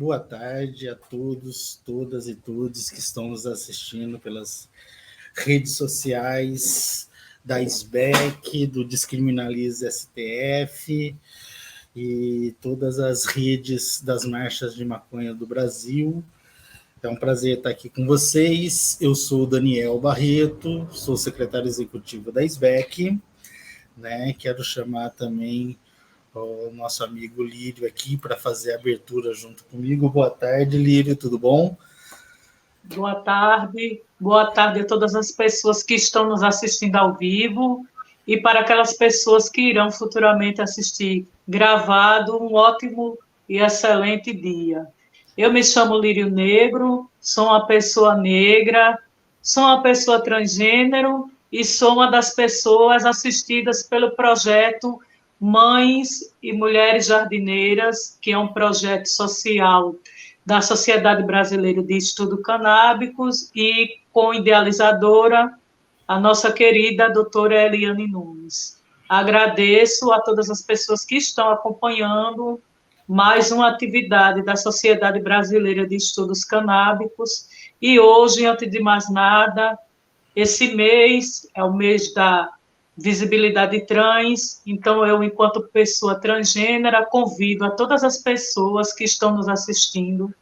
Boa tarde a todos, todas e todos que estão nos assistindo pelas redes sociais da SBEC, do Descriminalize STF e todas as redes das marchas de maconha do Brasil. É um prazer estar aqui com vocês. Eu sou Daniel Barreto, sou secretário executivo da SBEC, né? Quero chamar também o nosso amigo Lírio aqui para fazer a abertura junto comigo. Boa tarde, Lírio, tudo bom? Boa tarde a todas as pessoas que estão nos assistindo ao vivo e para aquelas pessoas que irão futuramente assistir gravado, um ótimo e excelente dia. Eu me chamo Lírio Negro, sou uma pessoa negra, sou uma pessoa transgênero e sou uma das pessoas assistidas pelo projeto Mães e Mulheres Jardineiras, que é um projeto social da Sociedade Brasileira de Estudo Canábicos e com idealizadora a nossa querida doutora Eliane Nunes. Agradeço a todas as pessoas que estão acompanhando mais uma atividade da Sociedade Brasileira de Estudos Canábicos e hoje, antes de mais nada, esse mês é o mês da visibilidade trans, então eu, enquanto pessoa transgênera, convido a todas as pessoas que estão nos assistindo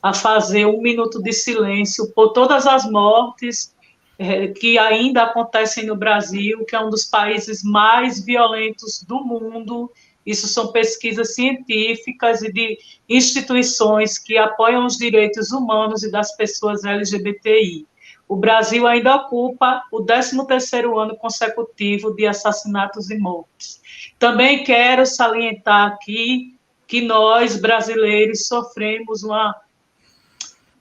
a fazer um minuto de silêncio por todas as mortes que ainda acontecem no Brasil, que é um dos países mais violentos do mundo. Isso são pesquisas científicas e de instituições que apoiam os direitos humanos e das pessoas LGBTI. O Brasil ainda ocupa o 13º ano consecutivo de assassinatos e mortes. Também quero salientar aqui que nós, brasileiros, sofremos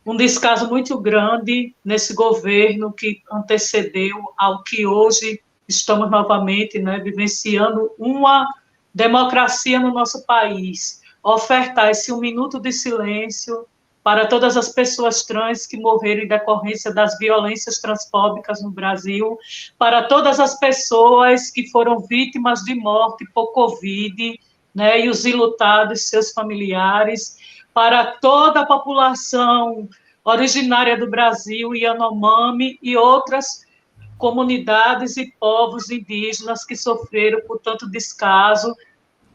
um descaso muito grande nesse governo que antecedeu ao que hoje estamos novamente, né, vivenciando uma democracia no nosso país. Ofertar esse um minuto de silêncio para todas as pessoas trans que morreram em decorrência das violências transfóbicas no Brasil, para todas as pessoas que foram vítimas de morte por Covid, né, e os enlutados, seus familiares, para toda a população originária do Brasil, Yanomami e outras comunidades e povos indígenas que sofreram por tanto descaso.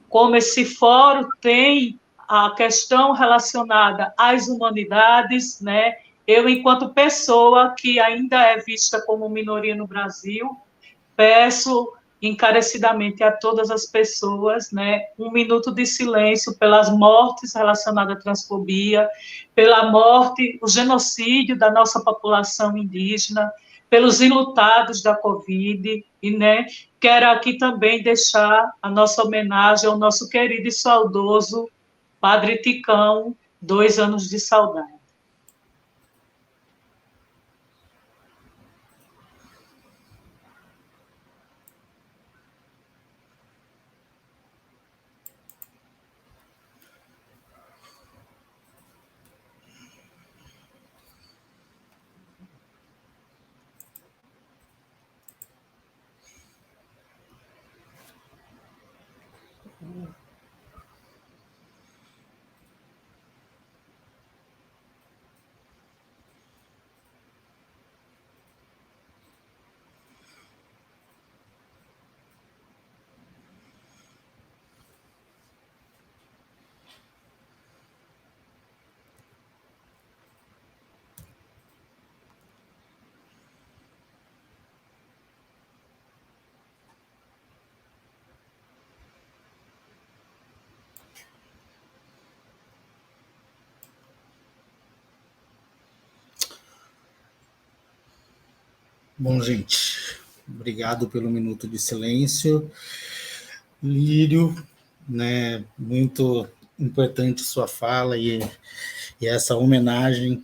Como esse fórum tem a questão relacionada às humanidades, né? Eu, enquanto pessoa que ainda é vista como minoria no Brasil, peço encarecidamente a todas as pessoas, né, um minuto de silêncio pelas mortes relacionadas à transfobia, pela morte, o genocídio da nossa população indígena, pelos enlutados da Covid, e, né, quero aqui também deixar a nossa homenagem ao nosso querido e saudoso Padre Ticão, 2 anos de saudade. Bom, gente, obrigado pelo minuto de silêncio. Lírio, né, muito importante sua fala e essa homenagem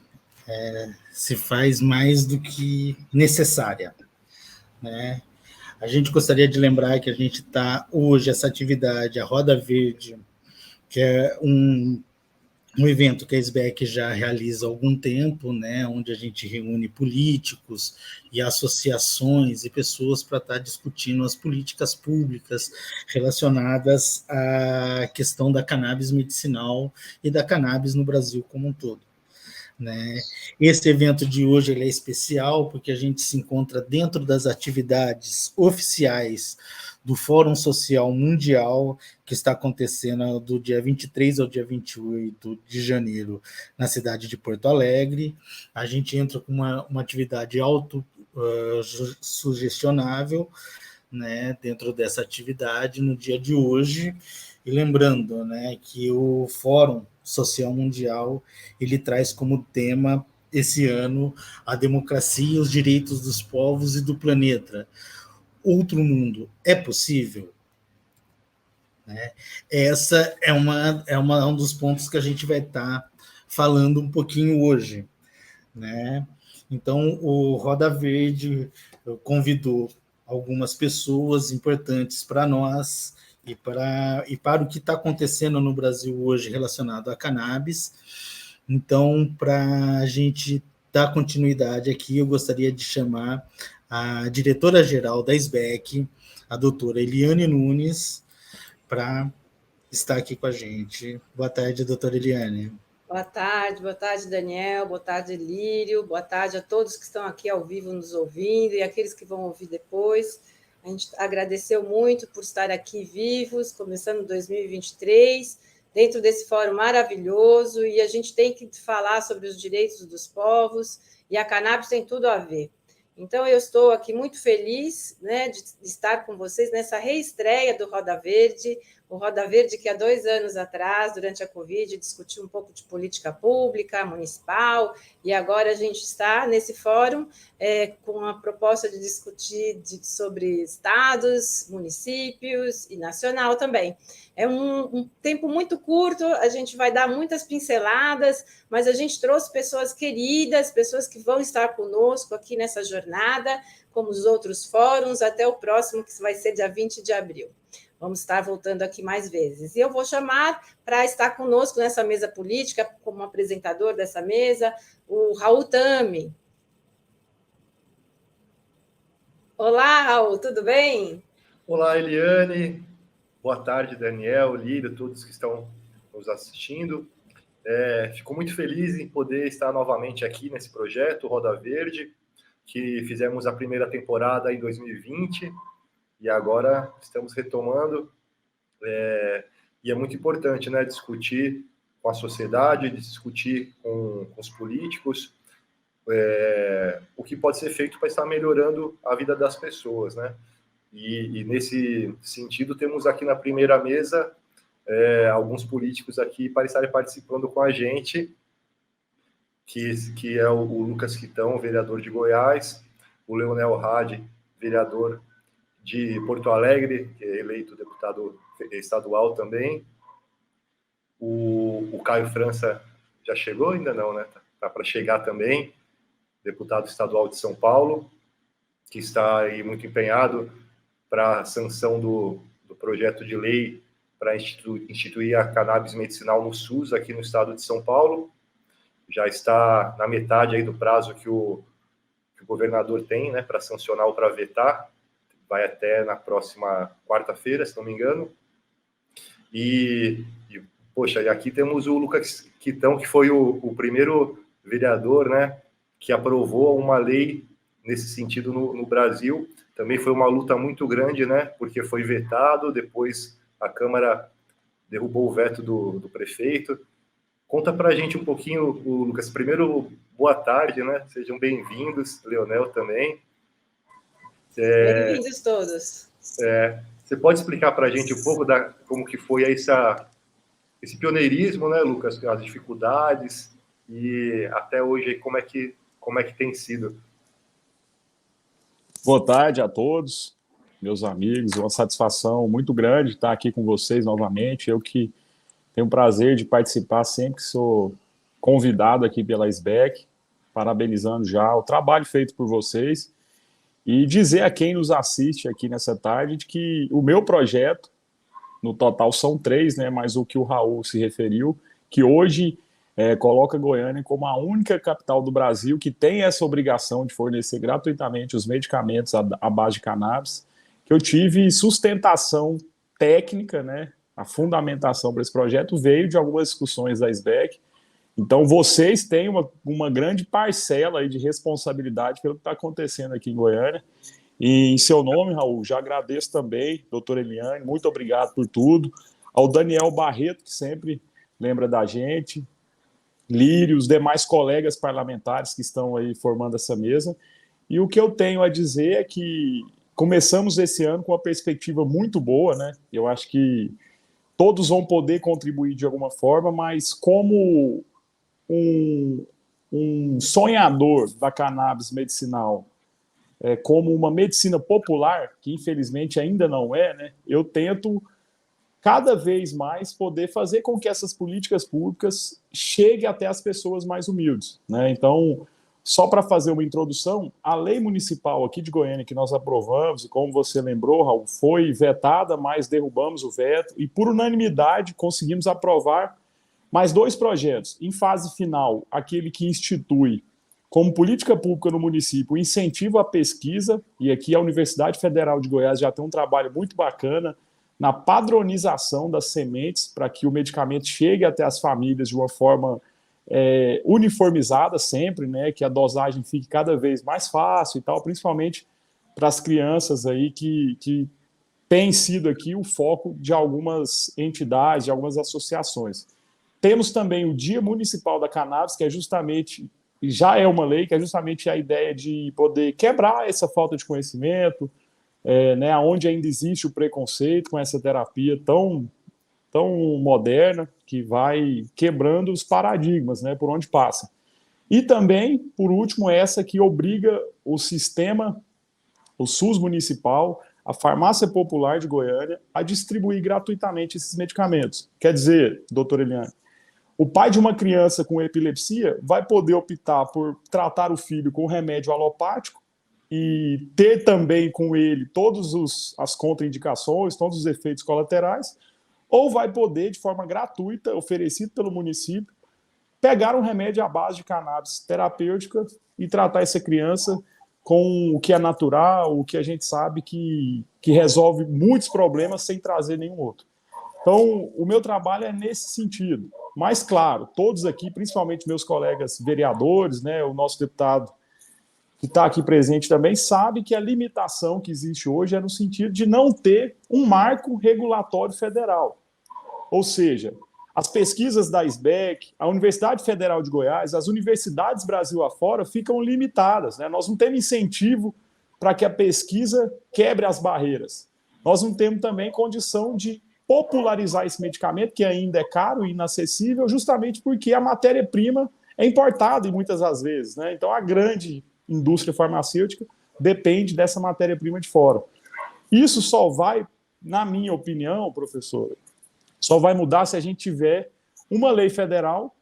se faz mais do que necessária, né? A gente gostaria de lembrar que a gente está hoje, essa atividade, a Roda Verde, que é um evento que a SBEC já realiza há algum tempo, né, onde a gente reúne políticos e associações e pessoas para estar discutindo as políticas públicas relacionadas à questão da cannabis medicinal e da cannabis no Brasil como um todo, né? Esse evento de hoje ele é especial porque a gente se encontra dentro das atividades oficiais do Fórum Social Mundial, que está acontecendo do dia 23 ao dia 28 de janeiro, na cidade de Porto Alegre. A gente entra com uma atividade autossugestionável, né, dentro dessa atividade no dia de hoje. E lembrando, né, que o Fórum Social Mundial ele traz como tema esse ano a democracia e os direitos dos povos e do planeta. Outro mundo é possível? Né? Essa é um dos pontos que a gente vai estar falando um pouquinho hoje, né? Então, o Roda Verde convidou algumas pessoas importantes para nós e para o que está acontecendo no Brasil hoje relacionado à cannabis. Então, para a gente dar continuidade aqui, eu gostaria de chamar a diretora-geral da SBEC, a doutora Eliane Nunes, para estar aqui com a gente. Boa tarde, doutora Eliane. Boa tarde, Daniel, boa tarde, Lírio, boa tarde a todos que estão aqui ao vivo nos ouvindo e aqueles que vão ouvir depois. A gente agradeceu muito por estar aqui vivos, começando 2023, dentro desse fórum maravilhoso, e a gente tem que falar sobre os direitos dos povos, e a cannabis tem tudo a ver. Então, eu estou aqui muito feliz, né, de estar com vocês nessa reestreia do Roda Verde, o Roda Verde que há 2 anos atrás, durante a Covid, discutiu um pouco de política pública, municipal, e agora a gente está nesse fórum com a proposta de discutir sobre estados, municípios e nacional também. É um tempo muito curto, a gente vai dar muitas pinceladas, mas a gente trouxe pessoas queridas, pessoas que vão estar conosco aqui nessa jornada, como os outros fóruns, até o próximo, que vai ser dia 20 de abril. Vamos estar voltando aqui mais vezes. E eu vou chamar para estar conosco nessa mesa política, como apresentador dessa mesa, o Raul Tami. Olá, Raul, tudo bem? Olá, Eliane. Boa tarde, Daniel, Lírio, todos que estão nos assistindo. Fico muito feliz em poder estar novamente aqui nesse projeto, Roda Verde, que fizemos a primeira temporada em 2020 e agora estamos retomando. E é muito importante, né, discutir com a sociedade, discutir com os políticos o que pode ser feito para estar melhorando a vida das pessoas, né? E nesse sentido, temos aqui na primeira mesa alguns políticos aqui para estarem participando com a gente, que é o Lucas Quitão, vereador de Goiás, o Leonel Hadi, vereador de Porto Alegre, que é eleito deputado estadual também. O Caio França já chegou? Ainda não, né? Tá para chegar também, deputado estadual de São Paulo, que está aí muito empenhado para a sanção do projeto de lei para instituir a cannabis medicinal no SUS aqui no estado de São Paulo. Já está na metade aí do prazo que o governador tem, né, para sancionar ou para vetar. Vai até na próxima quarta-feira, se não me engano. Poxa, e aqui temos o Lucas Quitão, que foi o primeiro vereador, né, que aprovou uma lei nesse sentido no Brasil. Também foi uma luta muito grande, né, porque foi vetado, depois a Câmara derrubou o veto do prefeito. Conta para a gente um pouquinho, Lucas. Primeiro, boa tarde, né? Sejam bem-vindos, Leonel também. Bem-vindos todos. Você pode explicar para a gente um pouco como que foi esse pioneirismo, né, Lucas? As dificuldades e até hoje como é que tem sido? Boa tarde a todos, meus amigos. É uma satisfação muito grande estar aqui com vocês novamente. Eu que tenho o prazer de participar sempre que sou convidado aqui pela SBEC, parabenizando já o trabalho feito por vocês e dizer a quem nos assiste aqui nessa tarde de que o meu projeto, no total são 3, né, mas o que o Raul se referiu, que hoje coloca Goiânia como a única capital do Brasil que tem essa obrigação de fornecer gratuitamente os medicamentos à base de cannabis, que eu tive sustentação técnica, né? A fundamentação para esse projeto veio de algumas discussões da SBEC. Então, vocês têm uma grande parcela aí de responsabilidade pelo que está acontecendo aqui em Goiânia. E em seu nome, Raul, já agradeço também, doutora Eliane, muito obrigado por tudo. Ao Daniel Barreto, que sempre lembra da gente, Lírio, os demais colegas parlamentares que estão aí formando essa mesa. E o que eu tenho a dizer é que começamos esse ano com uma perspectiva muito boa, né? Eu acho que todos vão poder contribuir de alguma forma, mas como um sonhador da cannabis medicinal, como uma medicina popular, que infelizmente ainda não é, né? Eu tento cada vez mais poder fazer com que essas políticas públicas cheguem até as pessoas mais humildes, né? Então, só para fazer uma introdução, a lei municipal aqui de Goiânia que nós aprovamos, e como você lembrou, Raul, foi vetada, mas derrubamos o veto, e por unanimidade conseguimos aprovar mais 2 projetos. Em fase final, aquele que institui como política pública no município o incentivo à pesquisa, e aqui a Universidade Federal de Goiás já tem um trabalho muito bacana na padronização das sementes para que o medicamento chegue até as famílias de uma forma uniformizada sempre, né, que a dosagem fique cada vez mais fácil e tal, principalmente para as crianças aí que tem sido aqui o foco de algumas entidades, de algumas associações. Temos também o Dia Municipal da Cannabis, que é justamente, já é uma lei, que é justamente a ideia de poder quebrar essa falta de conhecimento, né, onde ainda existe o preconceito com essa terapia tão moderna, que vai quebrando os paradigmas, né, por onde passa. E também, por último, essa que obriga o sistema, o SUS municipal, a Farmácia Popular de Goiânia, a distribuir gratuitamente esses medicamentos. Quer dizer, doutora Eliane, o pai de uma criança com epilepsia vai poder optar por tratar o filho com remédio alopático e ter também com ele todas as contraindicações, todos os efeitos colaterais, ou vai poder, de forma gratuita, oferecido pelo município, pegar um remédio à base de cannabis terapêutica e tratar essa criança com o que é natural, o que a gente sabe que resolve muitos problemas sem trazer nenhum outro. Então, o meu trabalho é nesse sentido. Mas, claro, todos aqui, principalmente meus colegas vereadores, né, o nosso deputado que está aqui presente também, sabe que a limitação que existe hoje é no sentido de não ter um marco regulatório federal. Ou seja, as pesquisas da SBEC, a Universidade Federal de Goiás, as universidades Brasil afora ficam limitadas, né? Nós não temos incentivo para que a pesquisa quebre as barreiras. Nós não temos também condição de popularizar esse medicamento, que ainda é caro e inacessível, justamente porque a matéria-prima é importada, e muitas das vezes, né? Então, a grande indústria farmacêutica depende dessa matéria-prima de fora. Isso só vai, na minha opinião, professora, só vai mudar se a gente tiver uma lei federal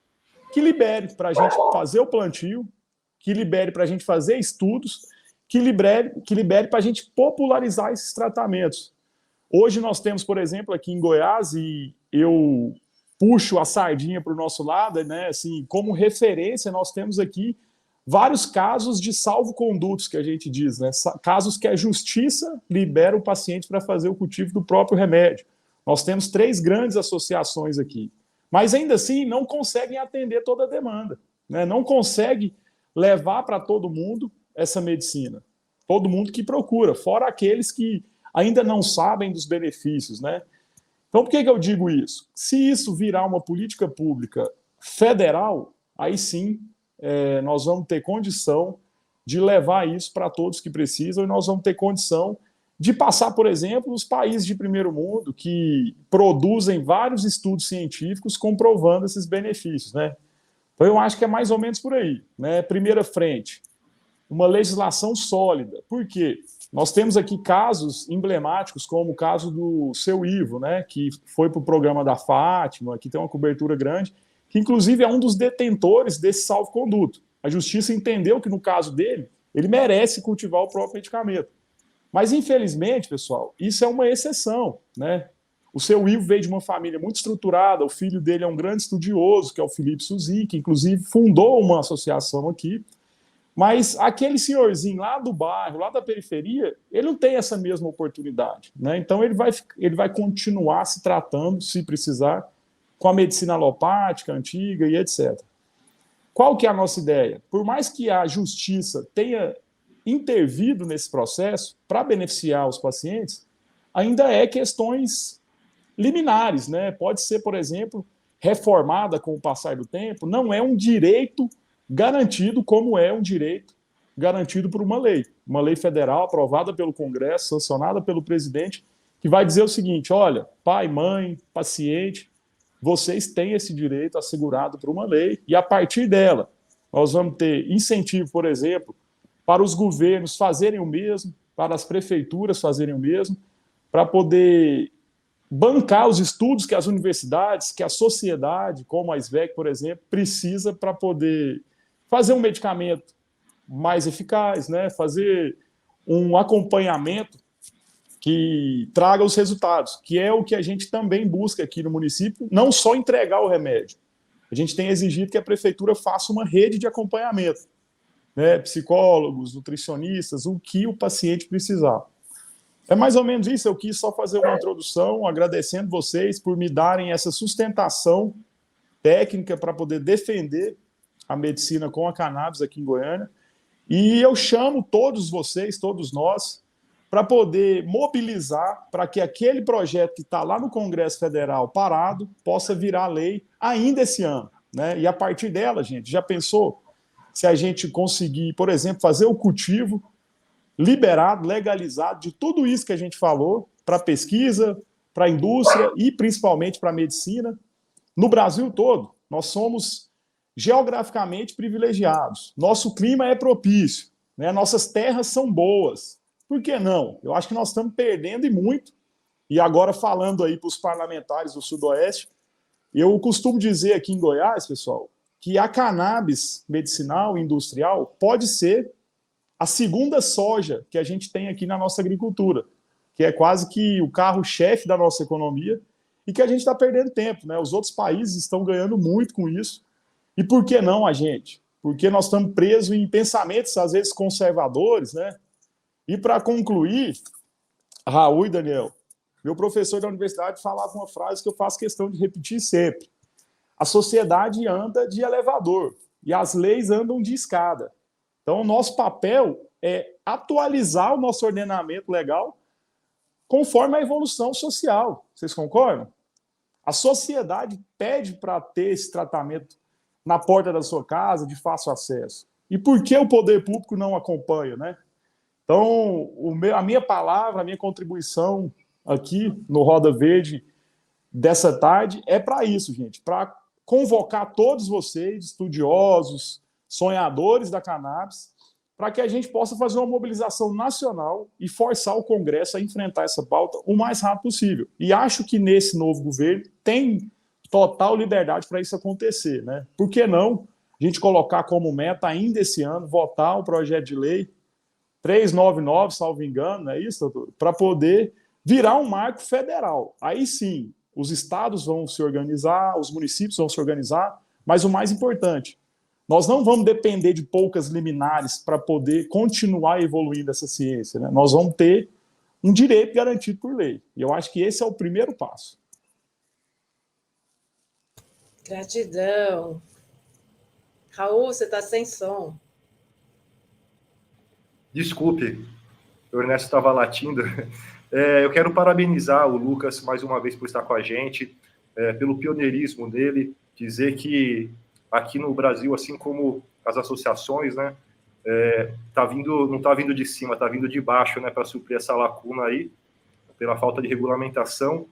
que libere para a gente fazer o plantio, que libere para a gente fazer estudos, que libere para a gente popularizar esses tratamentos. Hoje nós temos, por exemplo, aqui em Goiás, e eu puxo a sardinha para o nosso lado, né, assim, como referência, nós temos aqui vários casos de salvo-condutos, que a gente diz, né, casos que a justiça libera o paciente para fazer o cultivo do próprio remédio. Nós temos 3 grandes associações aqui, mas ainda assim não conseguem atender toda a demanda, né, não conseguem levar para todo mundo essa medicina, todo mundo que procura, fora aqueles que ainda não sabem dos benefícios, né? Então, por que eu digo isso? Se isso virar uma política pública federal, aí sim nós vamos ter condição de levar isso para todos que precisam, e nós vamos ter condição de passar, por exemplo, os países de primeiro mundo que produzem vários estudos científicos comprovando esses benefícios, né? Então, eu acho que é mais ou menos por aí, né? Primeira frente, uma legislação sólida. Por quê? Nós temos aqui casos emblemáticos, como o caso do seu Ivo, né, que foi para o programa da Fátima, que tem uma cobertura grande, que inclusive é um dos detentores desse salvo-conduto. A justiça entendeu que, no caso dele, ele merece cultivar o próprio medicamento. Mas, infelizmente, pessoal, isso é uma exceção, né? O seu Ivo veio de uma família muito estruturada, o filho dele é um grande estudioso, que é o Felipe Suzy, que inclusive fundou uma associação aqui. Mas aquele senhorzinho lá do bairro, lá da periferia, ele não tem essa mesma oportunidade, né? Então ele vai continuar se tratando, se precisar, com a medicina alopática, antiga e etc. Qual que é a nossa ideia? Por mais que a justiça tenha intervido nesse processo para beneficiar os pacientes, ainda é questões liminares, né? Pode ser, por exemplo, reformada com o passar do tempo, não é um direito garantido como é um direito garantido por uma lei federal aprovada pelo Congresso, sancionada pelo presidente, que vai dizer o seguinte: olha, pai, mãe, paciente, vocês têm esse direito assegurado por uma lei, e a partir dela nós vamos ter incentivo, por exemplo, para os governos fazerem o mesmo, para as prefeituras fazerem o mesmo, para poder bancar os estudos que as universidades, que a sociedade, como a SBEC, por exemplo, precisa para poder fazer um medicamento mais eficaz, né? Fazer um acompanhamento que traga os resultados, que é o que a gente também busca aqui no município, não só entregar o remédio. A gente tem exigido que a prefeitura faça uma rede de acompanhamento, né? Psicólogos, nutricionistas, o que o paciente precisar. É mais ou menos isso. Eu quis só fazer uma introdução, agradecendo vocês por me darem essa sustentação técnica para poder defender a medicina com a cannabis aqui em Goiânia. E eu chamo todos vocês, todos nós, para poder mobilizar para que aquele projeto que está lá no Congresso Federal parado possa virar lei ainda esse ano, né? E a partir dela, gente, já pensou se a gente conseguir, por exemplo, fazer o cultivo liberado, legalizado de tudo isso que a gente falou, para pesquisa, para a indústria e principalmente para a medicina, no Brasil todo. Nós somos geograficamente privilegiados, nosso clima é propício, né? Nossas terras são boas. Por que não? Eu acho que nós estamos perdendo e muito. E agora, falando aí para os parlamentares do Sudoeste, eu costumo dizer aqui em Goiás, pessoal, que a cannabis medicinal e industrial pode ser a segunda soja que a gente tem aqui na nossa agricultura, que é quase que o carro-chefe da nossa economia e que a gente está perdendo tempo, né? Os outros países estão ganhando muito com isso. E por que não a gente? Porque nós estamos presos em pensamentos, às vezes, conservadores, né? E para concluir, Raul e Daniel, meu professor da universidade falava uma frase que eu faço questão de repetir sempre. A sociedade anda de elevador e as leis andam de escada. Então, o nosso papel é atualizar o nosso ordenamento legal conforme a evolução social. Vocês concordam? A sociedade pede para ter esse tratamento na porta da sua casa, de fácil acesso. E por que o poder público não acompanha, né? Então, a minha palavra, a minha contribuição aqui no Roda Verde dessa tarde é para isso, gente, para convocar todos vocês, estudiosos, sonhadores da cannabis, para que a gente possa fazer uma mobilização nacional e forçar o Congresso a enfrentar essa pauta o mais rápido possível. E acho que nesse novo governo tem total liberdade para isso acontecer, né? Por que não a gente colocar como meta ainda esse ano, votar um projeto de lei 399, salvo engano, não é isso, doutor? Para poder virar um marco federal. Aí sim, os estados vão se organizar, os municípios vão se organizar, mas o mais importante, nós não vamos depender de poucas liminares para poder continuar evoluindo essa ciência, né? Nós vamos ter um direito garantido por lei. E eu acho que esse é o primeiro passo. Gratidão. Raul, você está sem som. Desculpe, o Ernesto estava latindo. Eu quero parabenizar o Lucas mais uma vez por estar com a gente, pelo pioneirismo dele, dizer que aqui no Brasil, assim como as associações, né, não está vindo de cima, está vindo de baixo, né, para suprir essa lacuna aí, pela falta de regulamentação.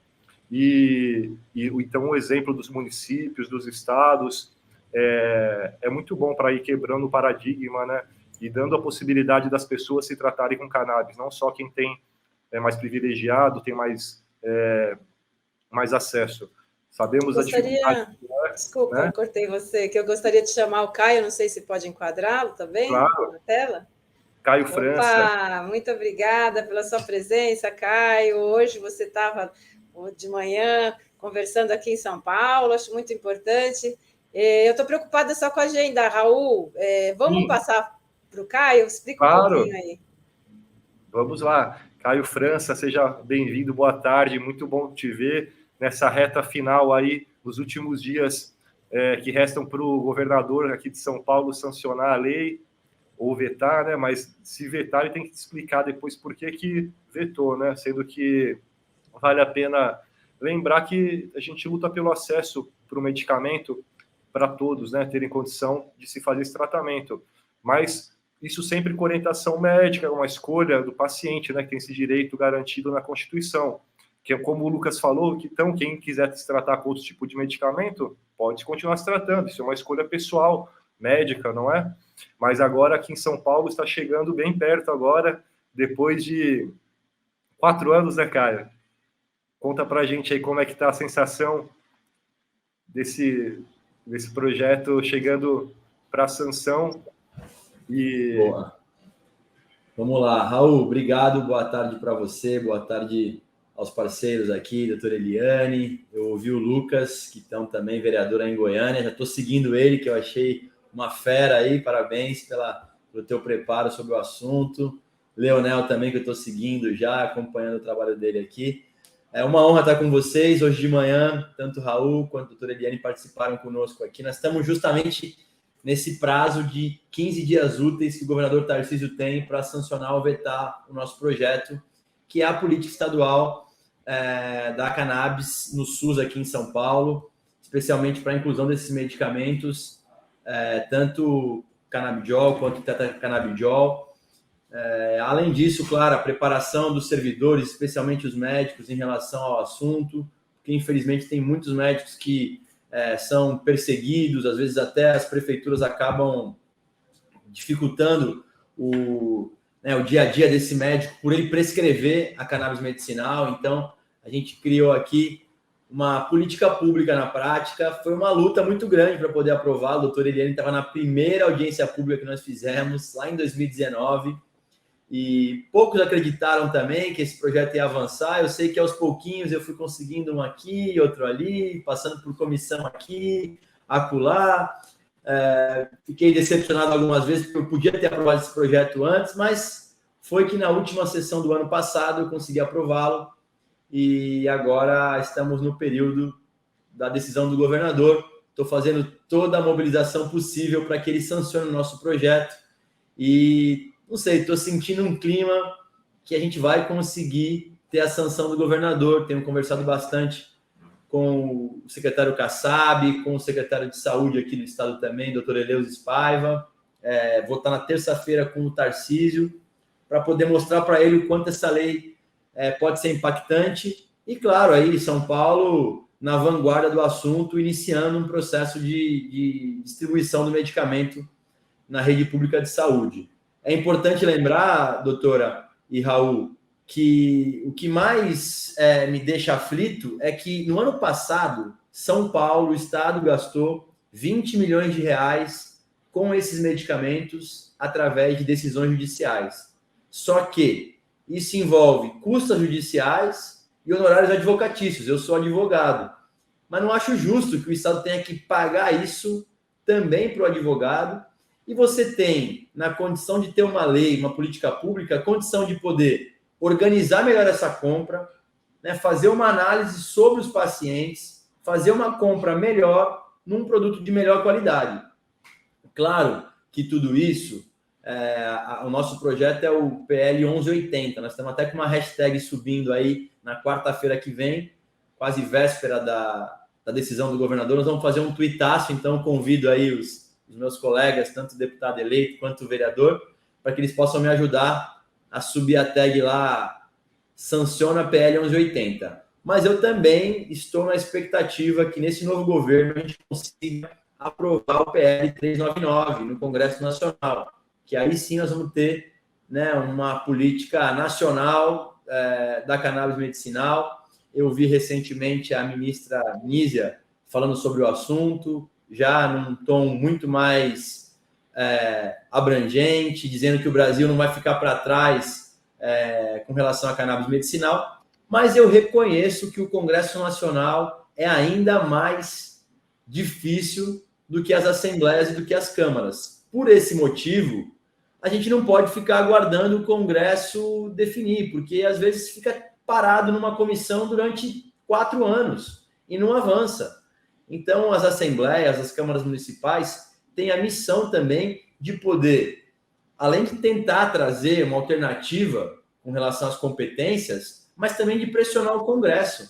Então o exemplo dos municípios, dos estados, é muito bom para ir quebrando o paradigma, né, e dando a possibilidade das pessoas se tratarem com cannabis, não só quem é mais privilegiado, tem mais acesso. Sabemos a dificuldade. Desculpa, né? Eu cortei você, que eu gostaria de chamar o Caio, não sei se pode enquadrá-lo também, claro. Na tela. Caio França. Muito obrigada pela sua presença, Caio. Hoje você estava de manhã, conversando aqui em São Paulo, acho muito importante. Eu estou preocupada só com a agenda, Raul. Vamos passar para o Caio? Explica um pouquinho aí. Vamos lá. Caio França, seja bem-vindo, boa tarde, muito bom te ver nessa reta final aí, nos últimos dias que restam para o governador aqui de São Paulo sancionar a lei, ou vetar, né? Mas se vetar, ele tem que te explicar depois por que vetou, né? Sendo que vale a pena lembrar que a gente luta pelo acesso para o medicamento para todos, né? Terem condição de se fazer esse tratamento. Mas isso sempre com orientação médica, uma escolha do paciente, né? Que tem esse direito garantido na Constituição. Que é como o Lucas falou, que então quem quiser se tratar com outro tipo de medicamento, pode continuar se tratando. Isso é uma escolha pessoal, médica, não é? Mas agora aqui em São Paulo está chegando bem perto agora, depois de 4 anos, né, Caio? Conta pra gente aí como é que tá a sensação desse projeto chegando para a sanção. Boa. Vamos lá, Raul, obrigado, boa tarde para você, boa tarde aos parceiros aqui, doutora Eliane, eu ouvi o Lucas, que estão também vereador aí em Goiânia, já estou seguindo ele, que eu achei uma fera aí, parabéns pelo teu preparo sobre o assunto. Leonel também, que eu estou seguindo já, acompanhando o trabalho dele aqui. É uma honra estar com vocês. Hoje de manhã, tanto o Raul quanto a doutora Eliane participaram conosco aqui. Nós estamos justamente nesse prazo de 15 dias úteis que o governador Tarcísio tem para sancionar ou vetar o nosso projeto, que é a política estadual da cannabis no SUS aqui em São Paulo, especialmente para a inclusão desses medicamentos, tanto canabidiol quanto tetracanabidiol. Além disso, claro, a preparação dos servidores, especialmente os médicos, em relação ao assunto, porque infelizmente tem muitos médicos que são perseguidos, às vezes até as prefeituras acabam dificultando o dia a dia desse médico por ele prescrever a cannabis medicinal. Então, a gente criou aqui uma política pública na prática. Foi uma luta muito grande para poder aprovar. A doutora Eliane estava na primeira audiência pública que nós fizemos, lá em 2019, e poucos acreditaram também que esse projeto ia avançar. Eu sei que aos pouquinhos eu fui conseguindo um aqui, outro ali, passando por comissão aqui, acolá. Fiquei decepcionado algumas vezes, porque eu podia ter aprovado esse projeto antes, mas foi que na última sessão do ano passado eu consegui aprová-lo, e agora estamos no período da decisão do governador. Estou fazendo toda a mobilização possível para que ele sancione o nosso projeto, e não sei, estou sentindo um clima que a gente vai conseguir ter a sanção do governador. Tenho conversado bastante com o secretário Kassab, com o secretário de saúde aqui do estado também, doutor Eleus Spaiva. Vou estar na terça-feira com o Tarcísio para poder mostrar para ele o quanto essa lei pode ser impactante. E, claro, aí São Paulo na vanguarda do assunto, iniciando um processo de distribuição do medicamento na rede pública de saúde. É importante lembrar, doutora e Raul, que o que mais me deixa aflito é que no ano passado, São Paulo, o estado, gastou 20 milhões de reais com esses medicamentos através de decisões judiciais. Só que isso envolve custas judiciais e honorários advocatícios. Eu sou advogado, mas não acho justo que o estado tenha que pagar isso também para o advogado. E você tem, na condição de ter uma lei, uma política pública, a condição de poder organizar melhor essa compra, né, fazer uma análise sobre os pacientes, fazer uma compra melhor num produto de melhor qualidade. Claro que tudo isso, o nosso projeto é o PL 1180. Nós estamos até com uma hashtag subindo aí na quarta-feira que vem, quase véspera da decisão do governador. Nós vamos fazer um tuitaço, então convido aí os meus colegas, tanto o deputado eleito quanto o vereador, para que eles possam me ajudar a subir a tag lá, sanciona PL 1180. Mas eu também estou na expectativa que nesse novo governo a gente consiga aprovar o PL 399 no Congresso Nacional, que aí sim nós vamos ter, né, uma política nacional da cannabis medicinal. Eu vi recentemente a ministra Nízia falando sobre o assunto, já num tom muito mais abrangente, dizendo que o Brasil não vai ficar para trás com relação à cannabis medicinal, mas eu reconheço que o Congresso Nacional é ainda mais difícil do que as assembleias e do que as câmaras. Por esse motivo, a gente não pode ficar aguardando o Congresso definir, porque às vezes fica parado numa comissão durante 4 anos e não avança. Então, as assembleias, as câmaras municipais têm a missão também de poder, além de tentar trazer uma alternativa com relação às competências, mas também de pressionar o Congresso,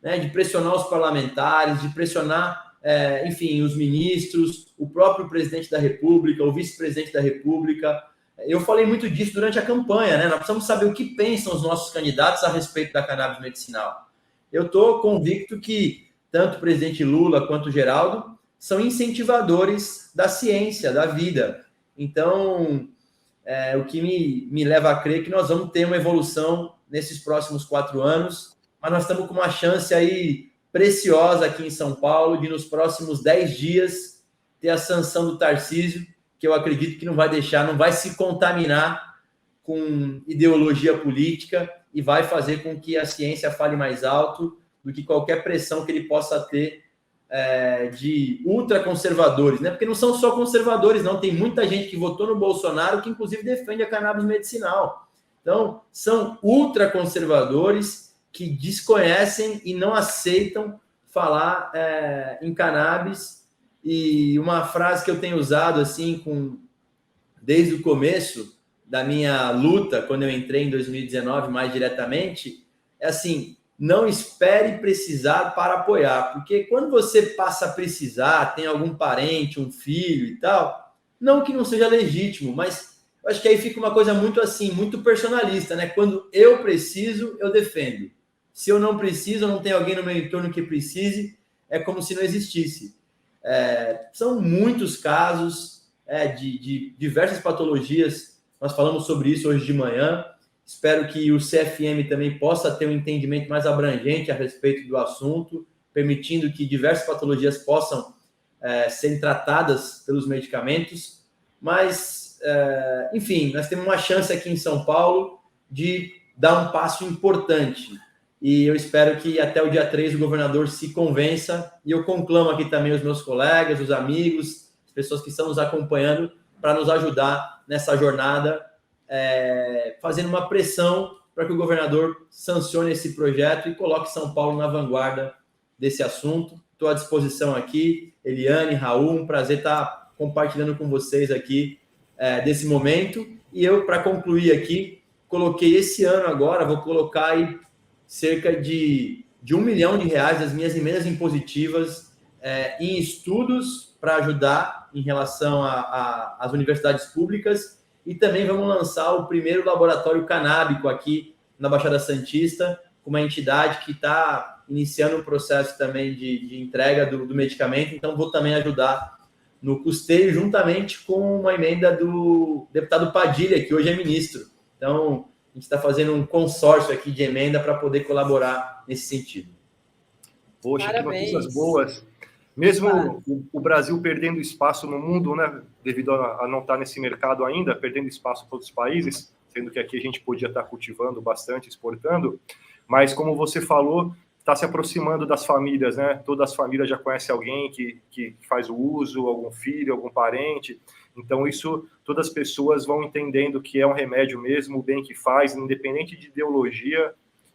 né? De pressionar os parlamentares, de pressionar, enfim, os ministros, o próprio presidente da República, o vice-presidente da República. Eu falei muito disso durante a campanha, né? Nós precisamos saber o que pensam os nossos candidatos a respeito da cannabis medicinal. Eu estou convicto que tanto o presidente Lula quanto o Geraldo são incentivadores da ciência, da vida. Então, o que me leva a crer que nós vamos ter uma evolução nesses próximos 4 anos, mas nós estamos com uma chance aí preciosa aqui em São Paulo de, nos próximos 10 dias, ter a sanção do Tarcísio, que eu acredito que não vai deixar, não vai se contaminar com ideologia política e vai fazer com que a ciência fale mais alto do que qualquer pressão que ele possa ter de ultraconservadores, né? Porque não são só conservadores, não. Tem muita gente que votou no Bolsonaro que, inclusive, defende a cannabis medicinal. Então, são ultraconservadores que desconhecem e não aceitam falar em cannabis. E uma frase que eu tenho usado assim desde o começo da minha luta, quando eu entrei em 2019 mais diretamente, é assim: não espere precisar para apoiar, porque quando você passa a precisar, tem algum parente, um filho e tal, não que não seja legítimo, mas eu acho que aí fica uma coisa muito assim, muito personalista, né? Quando eu preciso, eu defendo. Se eu não preciso, não tem alguém no meu entorno que precise, é como se não existisse. São muitos casos de diversas patologias, nós falamos sobre isso hoje de manhã. Espero que o CFM também possa ter um entendimento mais abrangente a respeito do assunto, permitindo que diversas patologias possam serem tratadas pelos medicamentos. Mas, enfim, nós temos uma chance aqui em São Paulo de dar um passo importante. E eu espero que até o dia 3 o governador se convença. E eu conclamo aqui também os meus colegas, os amigos, as pessoas que estão nos acompanhando, para nos ajudar nessa jornada, fazendo uma pressão para que o governador sancione esse projeto e coloque São Paulo na vanguarda desse assunto. Estou à disposição aqui, Eliane, Raul, um prazer estar compartilhando com vocês aqui desse momento. E eu, para concluir aqui, coloquei esse ano agora, vou colocar aí cerca de R$1 milhão das minhas emendas impositivas em estudos para ajudar em relação às universidades públicas. E também vamos lançar o primeiro laboratório canábico aqui na Baixada Santista, com uma entidade que está iniciando um processo também de entrega do medicamento. Então, vou também ajudar no custeio, juntamente com uma emenda do deputado Padilha, que hoje é ministro. Então, a gente está fazendo um consórcio aqui de emenda para poder colaborar nesse sentido. Poxa, parabéns. Que notícias boas. Mesmo o Brasil perdendo espaço no mundo, né, devido a não estar nesse mercado ainda, perdendo espaço para outros países, sendo que aqui a gente podia estar cultivando bastante, exportando, mas como você falou, está se aproximando das famílias, né? Todas as famílias já conhecem alguém que faz o uso, algum filho, algum parente. Então, isso, todas as pessoas vão entendendo que é um remédio mesmo, o bem que faz, independente de ideologia,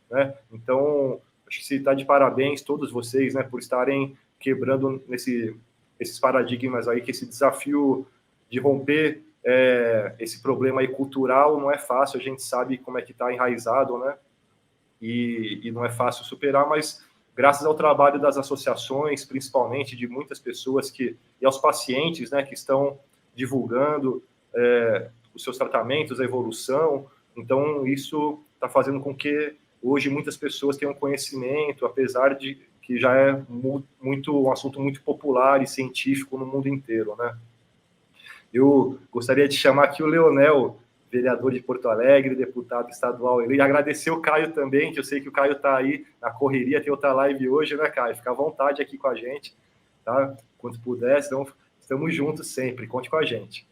né? Então, acho que você está de parabéns, todos vocês, né, por estarem quebrando esses paradigmas aí, que esse desafio de romper esse problema aí cultural não é fácil, a gente sabe como é que está enraizado, né? E não é fácil superar, mas graças ao trabalho das associações, principalmente de muitas pessoas e aos pacientes, né, que estão divulgando os seus tratamentos, a evolução, então isso está fazendo com que hoje muitas pessoas tenham conhecimento, apesar de que já é um assunto muito popular e científico no mundo inteiro, né? Eu gostaria de chamar aqui o Leonel, vereador de Porto Alegre, deputado estadual, ele agradecer o Caio também, que eu sei que o Caio está aí na correria, tem outra live hoje, né, Caio? Fica à vontade aqui com a gente, tá? Quando puder, então, estamos juntos sempre, conte com a gente.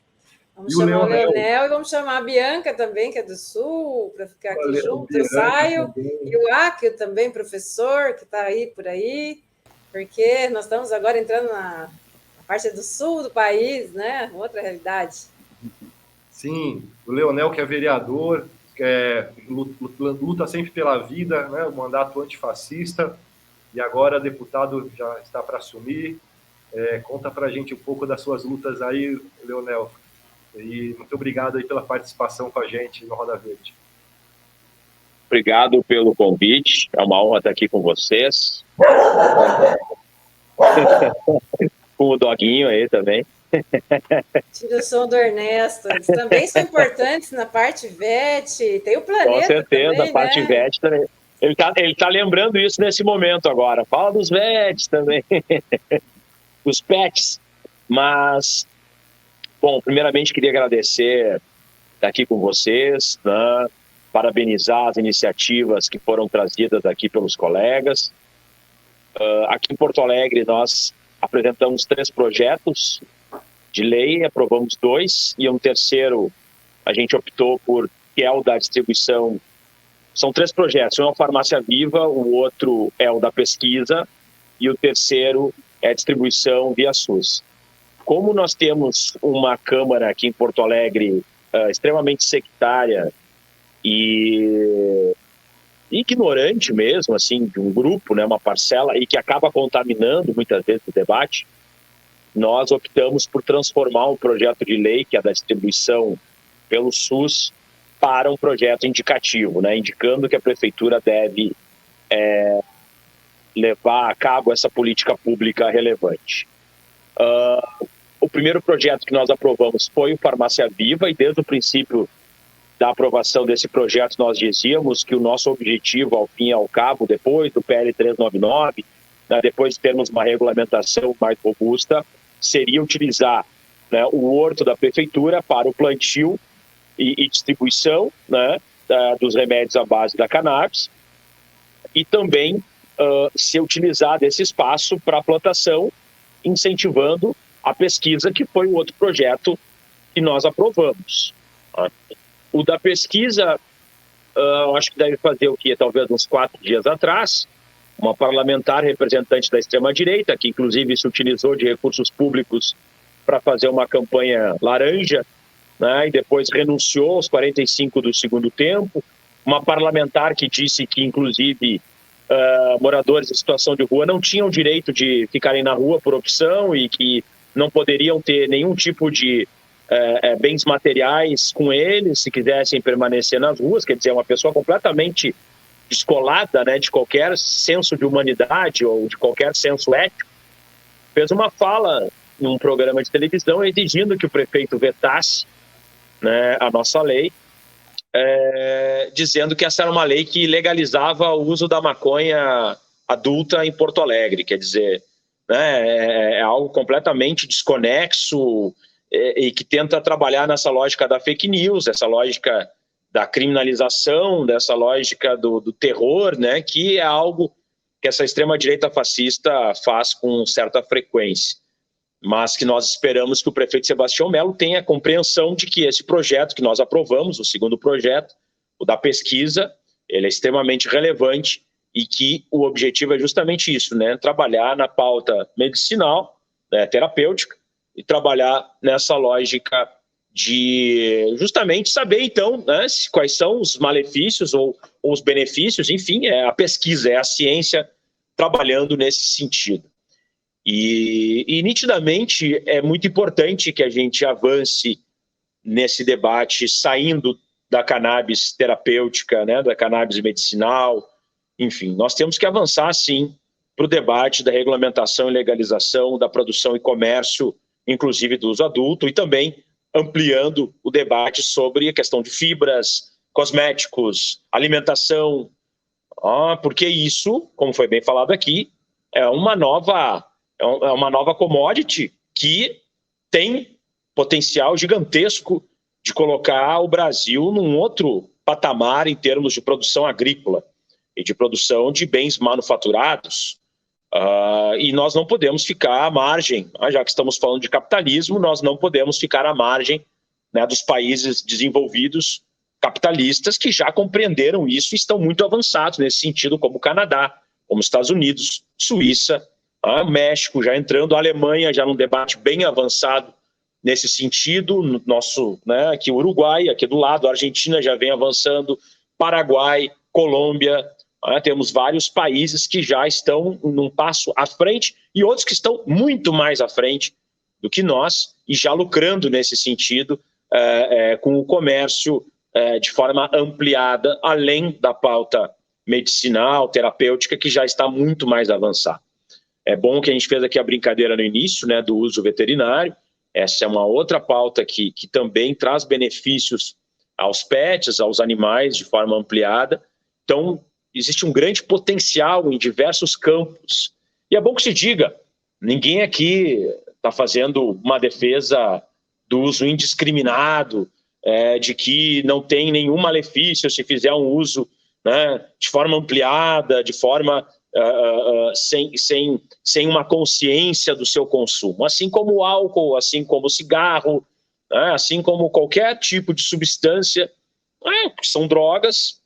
Vamos chamar o Leonel e vamos chamar a Bianca também, que é do Sul, para ficar aqui junto. Eu saio. E o Akio também, professor, que está aí por aí, porque nós estamos agora entrando na parte do sul do país, né? Outra realidade. Sim, o Leonel, que é vereador, luta sempre pela vida, né? O mandato antifascista, e agora deputado já está para assumir. Conta para a gente um pouco das suas lutas aí, Leonel. E muito obrigado aí pela participação com a gente no Roda Verde. Obrigado pelo convite, é uma honra estar aqui com vocês. Com o Doguinho aí também. Tira o som do Ernesto. Eles também são importantes na parte VET. Tem o Planeta. Com certeza, também, a parte né? VET também. Ele tá lembrando isso nesse momento agora. Fala dos VETs também. Os PETs. Mas, bom, primeiramente queria agradecer estar aqui com vocês, né? Parabenizar as iniciativas que foram trazidas aqui pelos colegas. Aqui em Porto Alegre nós apresentamos 3 projetos de lei, aprovamos 2, e um terceiro a gente optou por, que é o da distribuição. São 3 projetos, um é o Farmácia Viva, o outro é o da pesquisa, e o terceiro é a distribuição via SUS. Como nós temos uma Câmara aqui em Porto Alegre extremamente sectária e ignorante mesmo, assim, de um grupo, né, uma parcela, e que acaba contaminando muitas vezes o debate, nós optamos por transformar um projeto de lei, que é da distribuição pelo SUS, para um projeto indicativo, né, indicando que a Prefeitura deve levar a cabo essa política pública relevante. O primeiro projeto que nós aprovamos foi o Farmácia Viva, e desde o princípio da aprovação desse projeto nós dizíamos que o nosso objetivo, ao fim e ao cabo, depois do PL 399, né, depois de termos uma regulamentação mais robusta, seria utilizar, né, o horto da Prefeitura para o plantio e distribuição, né, dos remédios à base da cannabis, e também se utilizar desse espaço para a plantação, incentivando a pesquisa, que foi o outro projeto que nós aprovamos. O da pesquisa, acho que deve fazer o quê? Talvez uns 4 dias atrás, uma parlamentar representante da extrema-direita, que inclusive se utilizou de recursos públicos para fazer uma campanha laranja, né, e depois renunciou aos 45 do segundo tempo. Uma parlamentar que disse que, inclusive, moradores em situação de rua não tinham direito de ficarem na rua por opção e que não poderiam ter nenhum tipo de bens materiais com eles se quisessem permanecer nas ruas. Quer dizer, uma pessoa completamente descolada, né, de qualquer senso de humanidade ou de qualquer senso ético, fez uma fala num programa de televisão exigindo que o prefeito vetasse, né, a nossa lei, dizendo que essa era uma lei que legalizava o uso da maconha adulta em Porto Alegre. Quer dizer, né, é algo completamente desconexo e que tenta trabalhar nessa lógica da fake news, essa lógica da criminalização, dessa lógica do terror, né, que é algo que essa extrema-direita fascista faz com certa frequência. Mas que nós esperamos que o prefeito Sebastião Melo tenha compreensão de que esse projeto que nós aprovamos, o segundo projeto, o da pesquisa, ele é extremamente relevante e que o objetivo é justamente isso, né, trabalhar na pauta medicinal, né, terapêutica, e trabalhar nessa lógica de justamente saber, então, né, quais são os malefícios ou os benefícios, enfim, é a pesquisa, é a ciência trabalhando nesse sentido. E nitidamente é muito importante que a gente avance nesse debate, saindo da cannabis terapêutica, né, da cannabis medicinal, enfim, nós temos que avançar, sim, para o debate da regulamentação e legalização da produção e comércio, inclusive do uso adulto, e também ampliando o debate sobre a questão de fibras, cosméticos, alimentação, porque isso, como foi bem falado aqui, é uma nova commodity que tem potencial gigantesco de colocar o Brasil num outro patamar em termos de produção agrícola e de produção de bens manufaturados. E nós não podemos ficar à margem, já que estamos falando de capitalismo, nós não podemos ficar à margem né, dos países desenvolvidos capitalistas que já compreenderam isso e estão muito avançados nesse sentido, como o Canadá, como os Estados Unidos, Suíça, México já entrando, a Alemanha já num debate bem avançado nesse sentido, no nosso, né, aqui o Uruguai, aqui do lado, a Argentina já vem avançando, Paraguai, Colômbia, temos vários países que já estão num passo à frente e outros que estão muito mais à frente do que nós e já lucrando nesse sentido com o comércio de forma ampliada, além da pauta medicinal, terapêutica, que já está muito mais avançada. É bom que a gente fez aqui a brincadeira no início, né, do uso veterinário. Essa é uma outra pauta que também traz benefícios aos pets, aos animais, de forma ampliada. Então, existe um grande potencial em diversos campos. E é bom que se diga, ninguém aqui está fazendo uma defesa do uso indiscriminado, de que não tem nenhum malefício se fizer um uso, né, de forma ampliada, de forma sem uma consciência do seu consumo. Assim como o álcool, assim como o cigarro, né, assim como qualquer tipo de substância, que são drogas,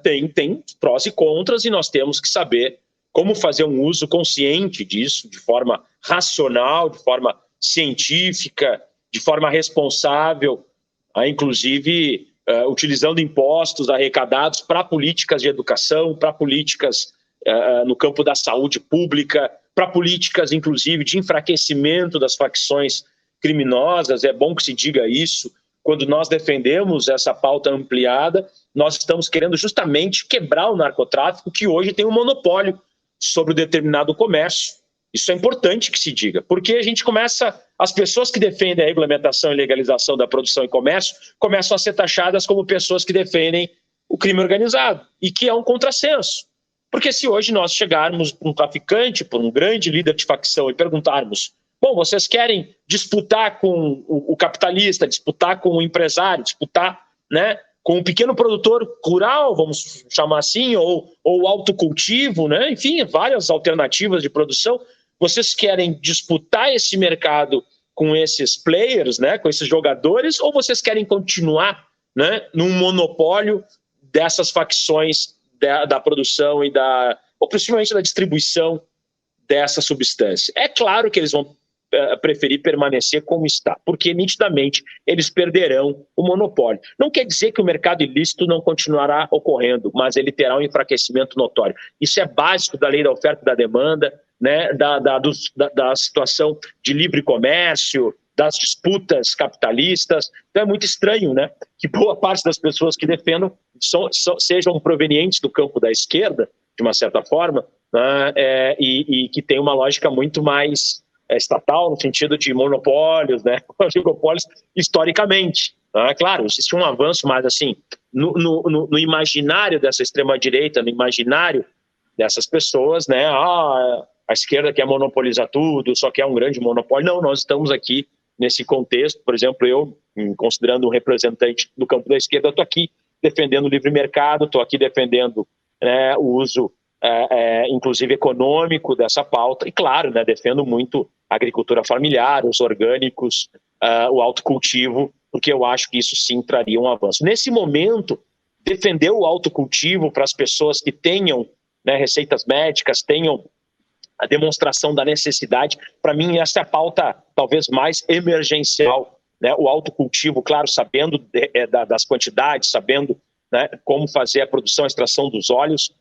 tem prós e contras e nós temos que saber como fazer um uso consciente disso, de forma racional, de forma científica, de forma responsável, inclusive utilizando impostos arrecadados para políticas de educação, para políticas no campo da saúde pública, para políticas, inclusive, de enfraquecimento das facções criminosas. É bom que se diga isso. Quando nós defendemos essa pauta ampliada, nós estamos querendo justamente quebrar o narcotráfico, que hoje tem um monopólio sobre o determinado comércio. Isso é importante que se diga, porque a gente as pessoas que defendem a regulamentação e legalização da produção e comércio começam a ser taxadas como pessoas que defendem o crime organizado, e que é um contrassenso. Porque se hoje nós chegarmos para um traficante, por um grande líder de facção e perguntarmos, bom, vocês querem disputar com o capitalista, disputar com o empresário, disputar, né, com o pequeno produtor rural, vamos chamar assim, ou autocultivo, né? Enfim, várias alternativas de produção. Vocês querem disputar esse mercado com esses players, né, com esses jogadores, ou vocês querem continuar, né, num monopólio dessas facções da produção ou principalmente da distribuição dessa substância? É claro que eles vão preferir permanecer como está, porque nitidamente eles perderão o monopólio. Não quer dizer que o mercado ilícito não continuará ocorrendo, mas ele terá um enfraquecimento notório. Isso é básico da lei da oferta e da demanda, né, da situação de livre comércio, das disputas capitalistas. Então é muito estranho, né, que boa parte das pessoas que defendam sejam provenientes do campo da esquerda, de uma certa forma, né, e que tem uma lógica muito mais estatal, no sentido de monopólios, né, oligopólios, historicamente. Claro, existe um avanço, mas assim, no imaginário dessa extrema-direita, no imaginário dessas pessoas, né, a esquerda quer monopolizar tudo, só quer um grande monopólio. Não, nós estamos aqui nesse contexto. Por exemplo, eu, considerando um representante do campo da esquerda, estou aqui defendendo o livre mercado, estou aqui defendendo, né, o uso, inclusive econômico, dessa pauta. E, claro, né, defendo muito a agricultura familiar, os orgânicos, o autocultivo, porque eu acho que isso sim traria um avanço. Nesse momento, defender o autocultivo para as pessoas que tenham, né, receitas médicas, tenham a demonstração da necessidade, para mim essa é a pauta talvez mais emergencial, né? O autocultivo, claro, sabendo das quantidades, sabendo, né, como fazer a produção, a extração dos óleos,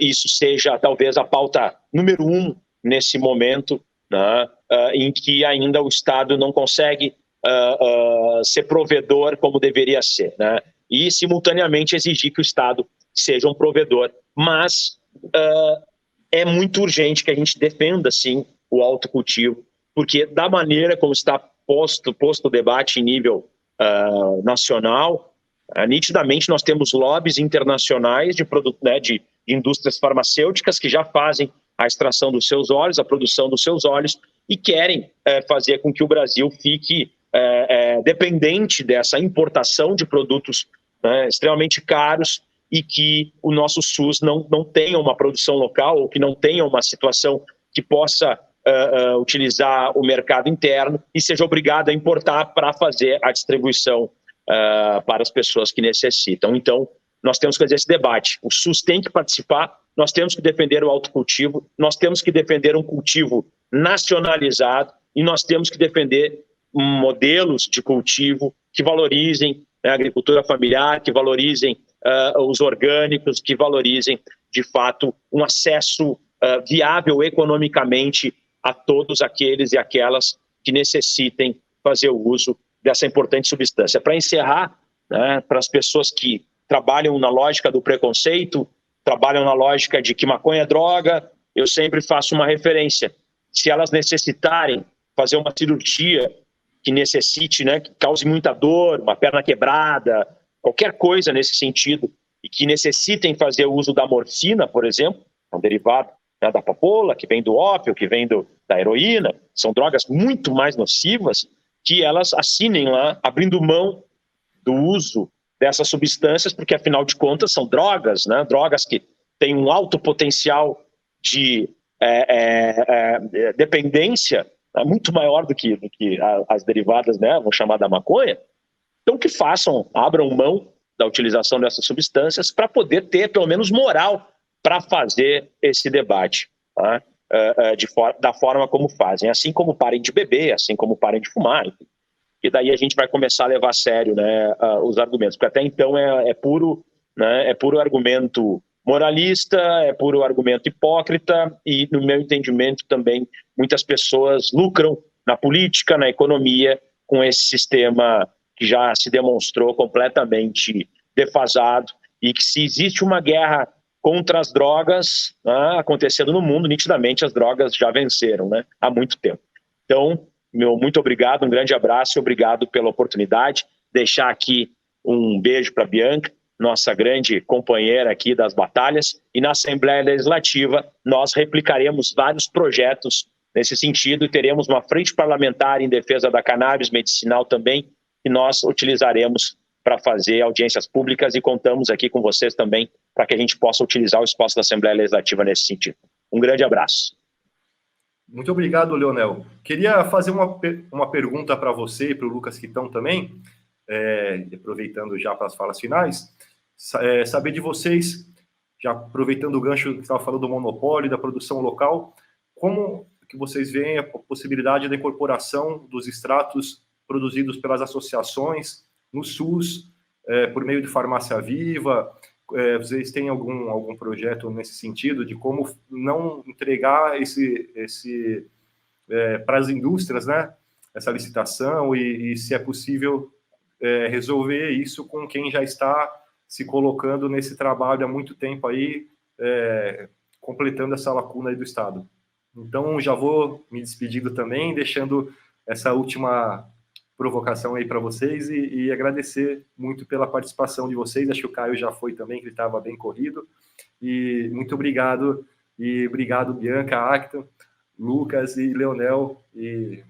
isso seja talvez a pauta número 1 nesse momento, né, em que ainda o Estado não consegue ser provedor como deveria ser, né? E simultaneamente exigir que o Estado seja um provedor, mas é muito urgente que a gente defenda, sim, o autocultivo, porque da maneira como está posto o debate em nível nacional, nitidamente nós temos lobbies internacionais de indústrias farmacêuticas que já fazem a extração dos seus óleos, a produção dos seus óleos, e querem fazer com que o Brasil fique dependente dessa importação de produtos, né, extremamente caros, e que o nosso SUS não tenha uma produção local, ou que não tenha uma situação que possa utilizar o mercado interno e seja obrigado a importar para fazer a distribuição para as pessoas que necessitam. Então, nós temos que fazer esse debate. O SUS tem que participar, nós temos que defender o autocultivo, nós temos que defender um cultivo nacionalizado e nós temos que defender modelos de cultivo que valorizem a agricultura familiar, que valorizem os orgânicos, que valorizem, de fato, um acesso viável economicamente a todos aqueles e aquelas que necessitem fazer o uso dessa importante substância. Para encerrar, né, para as pessoas que trabalham na lógica do preconceito, trabalham na lógica de que maconha é droga, eu sempre faço uma referência. Se elas necessitarem fazer uma cirurgia que necessite, né, que cause muita dor, uma perna quebrada, qualquer coisa nesse sentido, e que necessitem fazer o uso da morfina, por exemplo, um derivado, né, da papoula, que vem do ópio, que vem da heroína, são drogas muito mais nocivas, que elas assinem lá, abrindo mão do uso dessas substâncias, porque afinal de contas são drogas, né, drogas que têm um alto potencial de dependência, muito maior do que as derivadas, né, vamos chamar da maconha. Então que façam, abram mão da utilização dessas substâncias para poder ter pelo menos moral para fazer esse debate, tá? Da forma como fazem, assim como parem de beber, assim como parem de fumar, enfim. E daí a gente vai começar a levar a sério, né, os argumentos, porque até então é puro argumento moralista, é puro argumento hipócrita e, no meu entendimento, também muitas pessoas lucram na política, na economia, com esse sistema que já se demonstrou completamente defasado e que, se existe uma guerra contra as drogas, né, acontecendo no mundo, nitidamente as drogas já venceram, né, há muito tempo. Então, muito obrigado, um grande abraço e obrigado pela oportunidade. Deixar aqui um beijo para a Bianca, nossa grande companheira aqui das batalhas, e na Assembleia Legislativa nós replicaremos vários projetos nesse sentido e teremos uma frente parlamentar em defesa da cannabis medicinal também, que nós utilizaremos para fazer audiências públicas e contamos aqui com vocês também para que a gente possa utilizar o espaço da Assembleia Legislativa nesse sentido. Um grande abraço. Muito obrigado, Leonel. Queria fazer uma pergunta para você e para o Lucas Quitão também, aproveitando já para as falas finais, saber de vocês, já aproveitando o gancho que estava falando do monopólio, da produção local, como que vocês veem a possibilidade da incorporação dos extratos produzidos pelas associações no SUS, por meio de farmácia viva? Vocês têm algum projeto nesse sentido de como não entregar para as indústrias, né, essa licitação e se é possível resolver isso com quem já está se colocando nesse trabalho há muito tempo aí, completando essa lacuna aí do Estado. Então, já vou me despedindo também, deixando essa última provocação aí para vocês e agradecer muito pela participação de vocês. Acho que o Caio já foi também, que ele estava bem corrido. E muito obrigado. E obrigado, Bianca, Acton, Lucas e Leonel. E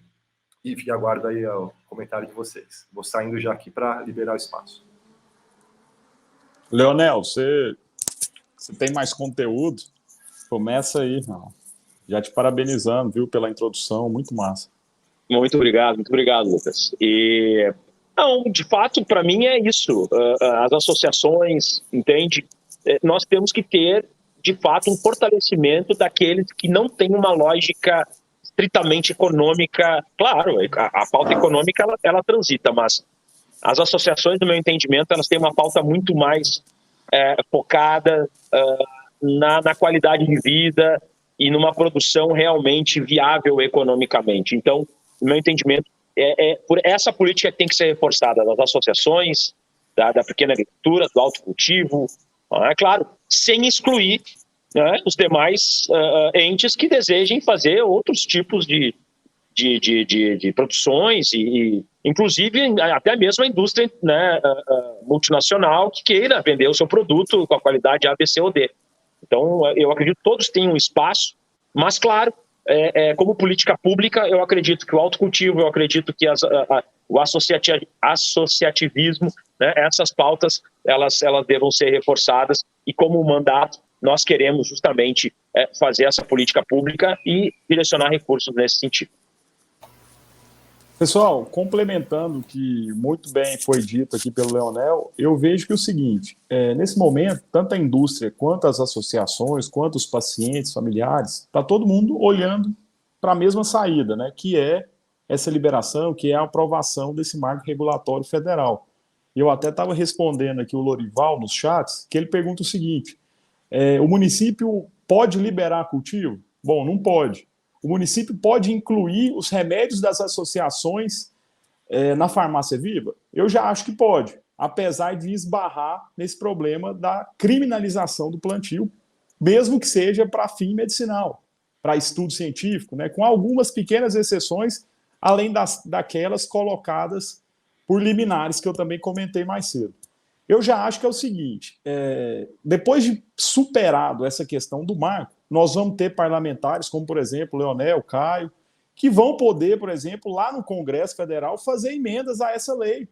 aguardo aí o comentário de vocês. Vou saindo já aqui para liberar o espaço. Leonel, você tem mais conteúdo? Começa aí, irmão. Já te parabenizando, viu, pela introdução, muito massa. Muito obrigado, Lucas. E, não, de fato, para mim é isso. As associações, entende? Nós temos que ter, de fato, um fortalecimento daqueles que não têm uma lógica estritamente econômica. Claro, a pauta econômica, ela transita, mas as associações, no meu entendimento, elas têm uma pauta muito mais focada na qualidade de vida e numa produção realmente viável economicamente. Então, no meu entendimento, por essa política que tem que ser reforçada das associações, da pequena agricultura, do autocultivo, claro, sem excluir, né, os demais entes que desejem fazer outros tipos de produções e inclusive até mesmo a indústria, né, multinacional que queira vender o seu produto com a qualidade A, B, C ou D. Então, eu acredito que todos têm um espaço, mas, claro, como política pública, eu acredito que o autocultivo, eu acredito que o associativismo, né, essas pautas, elas devam ser reforçadas, e como mandato, nós queremos justamente fazer essa política pública e direcionar recursos nesse sentido. Pessoal, complementando o que muito bem foi dito aqui pelo Leonel, eu vejo que é o seguinte, nesse momento, tanto a indústria quanto as associações, quanto os pacientes, familiares, está todo mundo olhando para a mesma saída, né, que é essa liberação, que é a aprovação desse marco regulatório federal. Eu até estava respondendo aqui o Lorival nos chats, que ele pergunta o seguinte, o município pode liberar cultivo? Bom, não pode. O município pode incluir os remédios das associações na farmácia viva? Eu já acho que pode, apesar de esbarrar nesse problema da criminalização do plantio, mesmo que seja para fim medicinal, para estudo científico, né, com algumas pequenas exceções, além daquelas colocadas por liminares que eu também comentei mais cedo. Eu já acho que é o seguinte, depois de superado essa questão do marco, nós vamos ter parlamentares, como, por exemplo, Leonel, Caio, que vão poder, por exemplo, lá no Congresso Federal, fazer emendas a essa lei,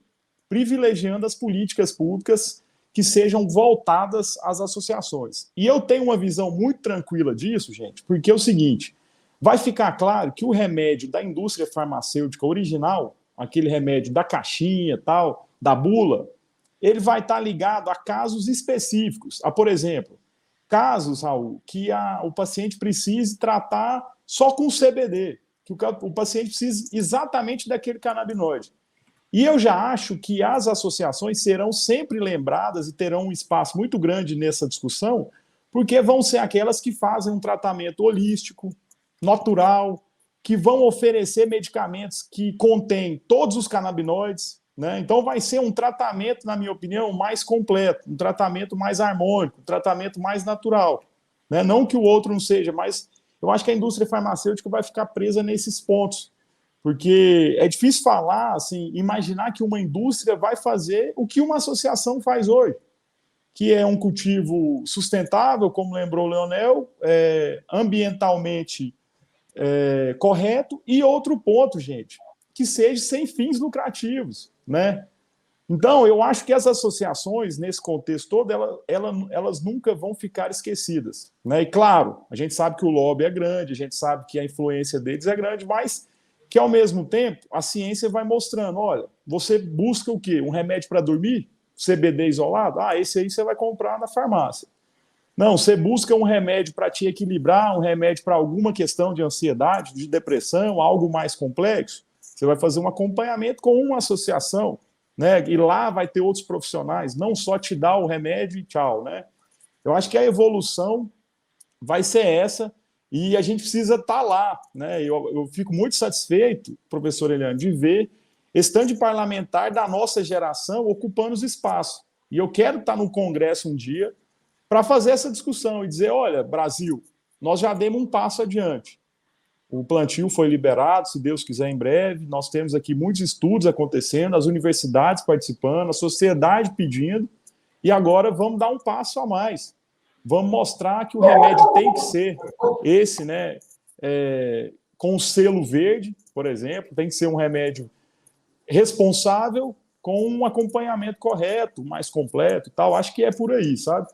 privilegiando as políticas públicas que sejam voltadas às associações. E eu tenho uma visão muito tranquila disso, gente, porque é o seguinte, vai ficar claro que o remédio da indústria farmacêutica original, aquele remédio da caixinha, tal, da bula, ele vai estar ligado a casos específicos. Por exemplo, casos, Raul, que o paciente precise tratar só com CBD, que o paciente precisa exatamente daquele canabinoide. E eu já acho que as associações serão sempre lembradas e terão um espaço muito grande nessa discussão, porque vão ser aquelas que fazem um tratamento holístico, natural, que vão oferecer medicamentos que contêm todos os canabinoides, né? Então vai ser um tratamento, na minha opinião, mais completo, um tratamento mais harmônico, um tratamento mais natural, né? Não que o outro não seja, mas eu acho que a indústria farmacêutica vai ficar presa nesses pontos, porque é difícil falar, assim, imaginar que uma indústria vai fazer o que uma associação faz hoje, que é um cultivo sustentável, como lembrou o Leonel, ambientalmente correto, e outro ponto, gente, que seja sem fins lucrativos, né? Então, eu acho que as associações, nesse contexto todo, elas nunca vão ficar esquecidas, né? E, claro, a gente sabe que o lobby é grande, a gente sabe que a influência deles é grande, mas que, ao mesmo tempo, a ciência vai mostrando, olha, você busca o quê? Um remédio para dormir? CBD isolado? Esse aí você vai comprar na farmácia. Não, você busca um remédio para te equilibrar, um remédio para alguma questão de ansiedade, de depressão, algo mais complexo, você vai fazer um acompanhamento com uma associação, né? E lá vai ter outros profissionais, não só te dar o remédio e tchau, né? Eu acho que a evolução vai ser essa e a gente precisa estar lá, né? Eu fico muito satisfeito, professor Eliane, de ver esse tanto de parlamentar da nossa geração ocupando os espaços. E eu quero estar no Congresso um dia para fazer essa discussão e dizer, olha, Brasil, nós já demos um passo adiante. O plantio foi liberado, se Deus quiser, em breve. Nós temos aqui muitos estudos acontecendo, as universidades participando, a sociedade pedindo, e agora vamos dar um passo a mais. Vamos mostrar que o remédio tem que ser esse, né, com o selo verde, por exemplo, tem que ser um remédio responsável, com um acompanhamento correto, mais completo e tal. Acho que é por aí, sabe?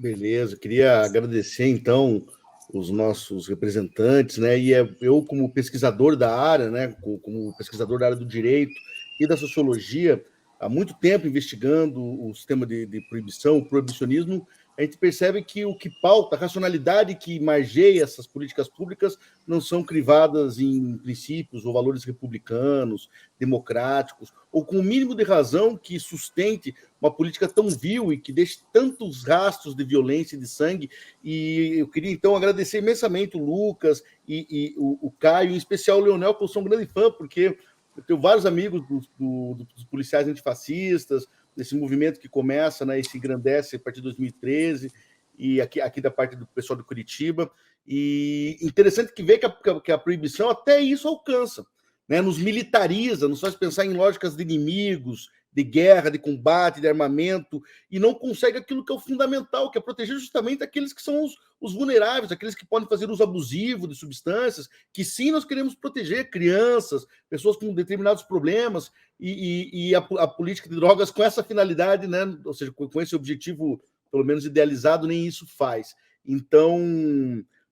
Beleza, queria agradecer, então, os nossos representantes, né? E eu, como pesquisador da área, né? Como pesquisador da área do direito e da sociologia, há muito tempo investigando o sistema de proibição, o proibicionismo, a gente percebe que o que pauta, a racionalidade que margeia essas políticas públicas não são crivadas em princípios ou valores republicanos, democráticos, ou com o mínimo de razão que sustente uma política tão vil e que deixe tantos rastros de violência e de sangue. E eu queria, então, agradecer imensamente o Lucas e o Caio, em especial o Leonel, que eu sou um grande fã, porque eu tenho vários amigos dos policiais antifascistas, desse movimento que começa, né, e se engrandece a partir de 2013, e aqui da parte do pessoal do Curitiba. E interessante que vê que a proibição até isso alcança, né, nos militariza, nos faz pensar em lógicas de inimigos, de guerra, de combate, de armamento, e não consegue aquilo que é o fundamental, que é proteger justamente aqueles que são os vulneráveis, aqueles que podem fazer uso abusivo de substâncias, que sim nós queremos proteger, crianças, pessoas com determinados problemas, e a política de drogas com essa finalidade, né? Ou seja, com esse objetivo, pelo menos idealizado, nem isso faz. Então,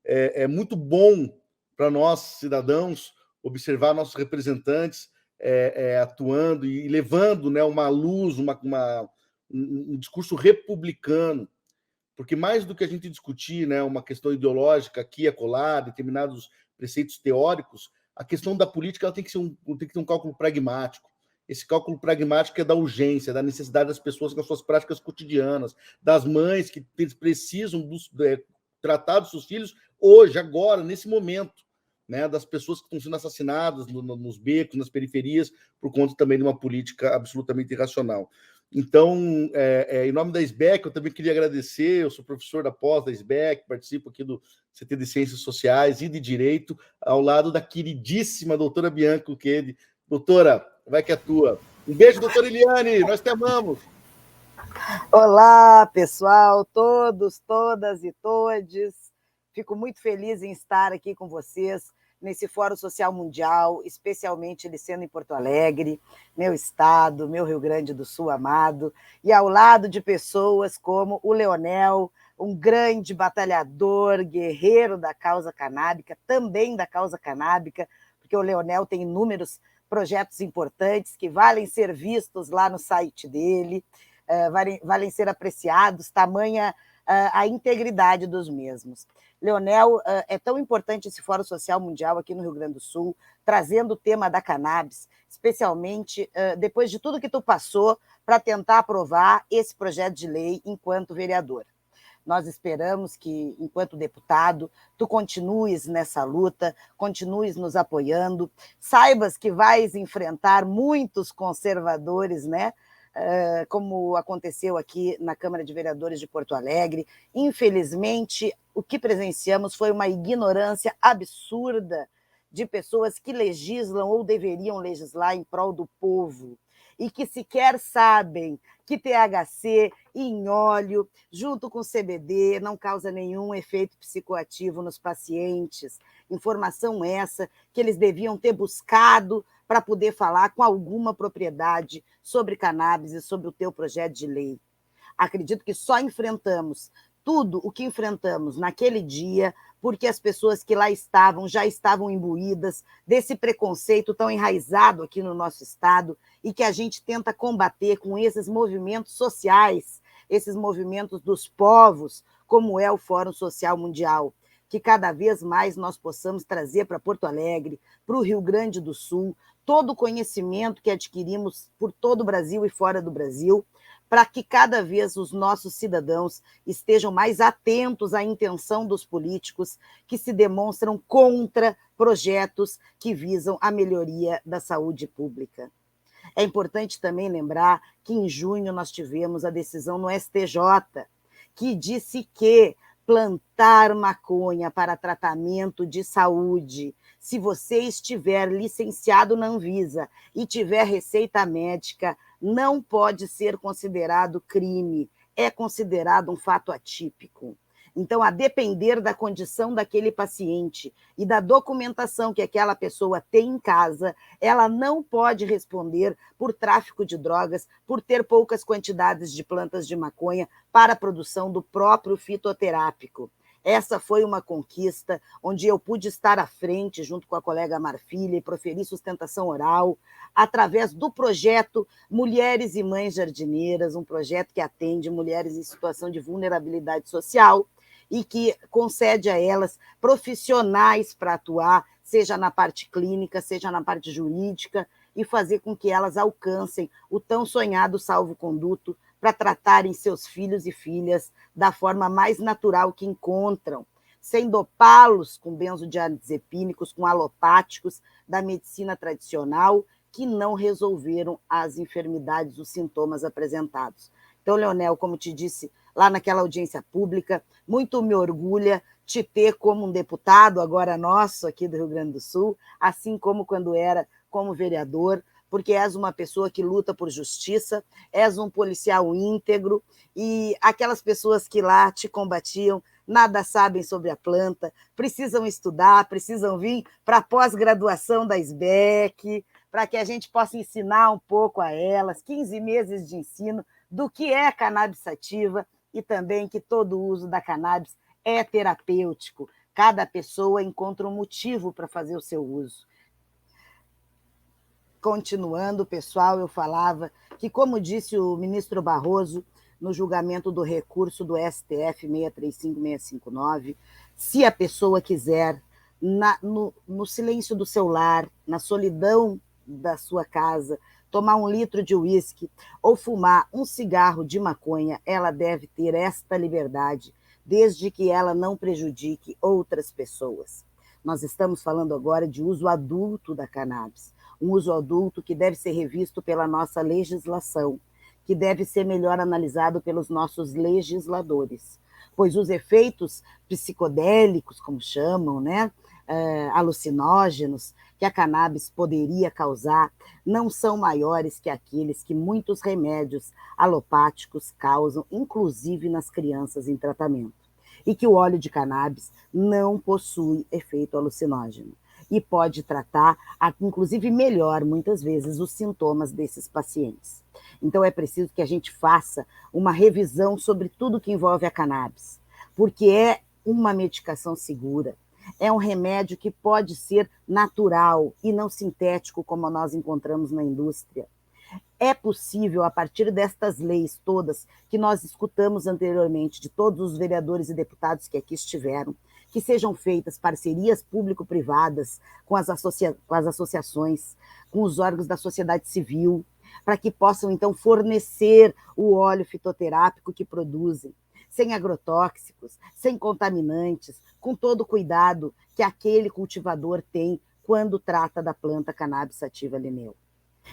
é muito bom para nós, cidadãos, observar nossos representantes atuando e levando, né, uma luz, um discurso republicano, porque mais do que a gente discutir, né, uma questão ideológica aqui e acolá, determinados preceitos teóricos, a questão da política ela tem que ter um cálculo pragmático. Esse cálculo pragmático é da urgência, da necessidade das pessoas com as suas práticas cotidianas, das mães que precisam tratar dos seus filhos hoje, agora, nesse momento, né, das pessoas que estão sendo assassinadas nos becos, nas periferias, por conta também de uma política absolutamente irracional. Então, em nome da SBEC, eu também queria agradecer, eu sou professor da pós da SBEC, participo aqui do CT de Ciências Sociais e de Direito, ao lado da queridíssima doutora Bianca Lucchesi. Doutora, vai que é tua. Um beijo, doutora Eliane, nós te amamos. Olá, pessoal, todos, todas e todes. Fico muito feliz em estar aqui com vocês nesse Fórum Social Mundial, especialmente ele sendo em Porto Alegre, meu estado, meu Rio Grande do Sul amado, e ao lado de pessoas como o Leonel, um grande batalhador, guerreiro da causa canábica, também da causa canábica, porque o Leonel tem inúmeros projetos importantes que valem ser vistos lá no site dele, valem ser apreciados, tamanha a integridade dos mesmos. Leonel, é tão importante esse Fórum Social Mundial aqui no Rio Grande do Sul, trazendo o tema da cannabis, especialmente depois de tudo que tu passou para tentar aprovar esse projeto de lei enquanto vereador. Nós esperamos que, enquanto deputado, tu continues nessa luta, continues nos apoiando, saibas que vais enfrentar muitos conservadores, né? Como aconteceu aqui na Câmara de Vereadores de Porto Alegre. Infelizmente, o que presenciamos foi uma ignorância absurda de pessoas que legislam ou deveriam legislar em prol do povo e que sequer sabem que THC em óleo, junto com CBD, não causa nenhum efeito psicoativo nos pacientes. Informação essa que eles deviam ter buscado para poder falar com alguma propriedade sobre cannabis e sobre o teu projeto de lei. Acredito que só enfrentamos tudo o que enfrentamos naquele dia porque as pessoas que lá estavam já estavam imbuídas desse preconceito tão enraizado aqui no nosso estado e que a gente tenta combater com esses movimentos sociais, esses movimentos dos povos, como é o Fórum Social Mundial, que cada vez mais nós possamos trazer para Porto Alegre, para o Rio Grande do Sul, todo o conhecimento que adquirimos por todo o Brasil e fora do Brasil, para que cada vez os nossos cidadãos estejam mais atentos à intenção dos políticos que se demonstram contra projetos que visam a melhoria da saúde pública. É importante também lembrar que em junho nós tivemos a decisão no STJ, que disse que plantar maconha para tratamento de saúde, se você estiver licenciado na Anvisa e tiver receita médica, não pode ser considerado crime, é considerado um fato atípico. Então, a depender da condição daquele paciente e da documentação que aquela pessoa tem em casa, ela não pode responder por tráfico de drogas, por ter poucas quantidades de plantas de maconha para a produção do próprio fitoterápico. Essa foi uma conquista onde eu pude estar à frente, junto com a colega Marfilha, e proferir sustentação oral, através do projeto Mulheres e Mães Jardineiras, um projeto que atende mulheres em situação de vulnerabilidade social e que concede a elas profissionais para atuar, seja na parte clínica, seja na parte jurídica, e fazer com que elas alcancem o tão sonhado salvo-conduto para tratarem seus filhos e filhas da forma mais natural que encontram, sem dopá-los com benzodiazepínicos, com alopáticos da medicina tradicional, que não resolveram as enfermidades, os sintomas apresentados. Então, Leonel, como te disse lá naquela audiência pública, muito me orgulha te ter como um deputado, agora nosso, aqui do Rio Grande do Sul, assim como quando era como vereador, porque és uma pessoa que luta por justiça, és um policial íntegro, e aquelas pessoas que lá te combatiam nada sabem sobre a planta, precisam estudar, precisam vir para a pós-graduação da SBEC, para que a gente possa ensinar um pouco a elas, 15 meses de ensino do que é cannabis sativa e também que todo o uso da cannabis é terapêutico. Cada pessoa encontra um motivo para fazer o seu uso. Continuando, pessoal, eu falava que, como disse o ministro Barroso, no julgamento do recurso do STF 635659, se a pessoa quiser, no silêncio do seu lar, na solidão da sua casa, tomar 1 litro de uísque ou fumar um cigarro de maconha, ela deve ter esta liberdade, desde que ela não prejudique outras pessoas. Nós estamos falando agora de uso adulto da cannabis, um uso adulto que deve ser revisto pela nossa legislação, que deve ser melhor analisado pelos nossos legisladores, pois os efeitos psicodélicos, como chamam, né, alucinógenos, que a cannabis poderia causar, não são maiores que aqueles que muitos remédios alopáticos causam, inclusive nas crianças em tratamento, e que o óleo de cannabis não possui efeito alucinógeno e pode tratar, inclusive melhor, muitas vezes, os sintomas desses pacientes. Então, é preciso que a gente faça uma revisão sobre tudo que envolve a cannabis, porque é uma medicação segura, é um remédio que pode ser natural e não sintético, como nós encontramos na indústria. É possível, a partir destas leis todas que nós escutamos anteriormente, de todos os vereadores e deputados que aqui estiveram, que sejam feitas parcerias público-privadas com as associações, com os órgãos da sociedade civil, para que possam, então, fornecer o óleo fitoterápico que produzem, sem agrotóxicos, sem contaminantes, com todo o cuidado que aquele cultivador tem quando trata da planta cannabis sativa lineal.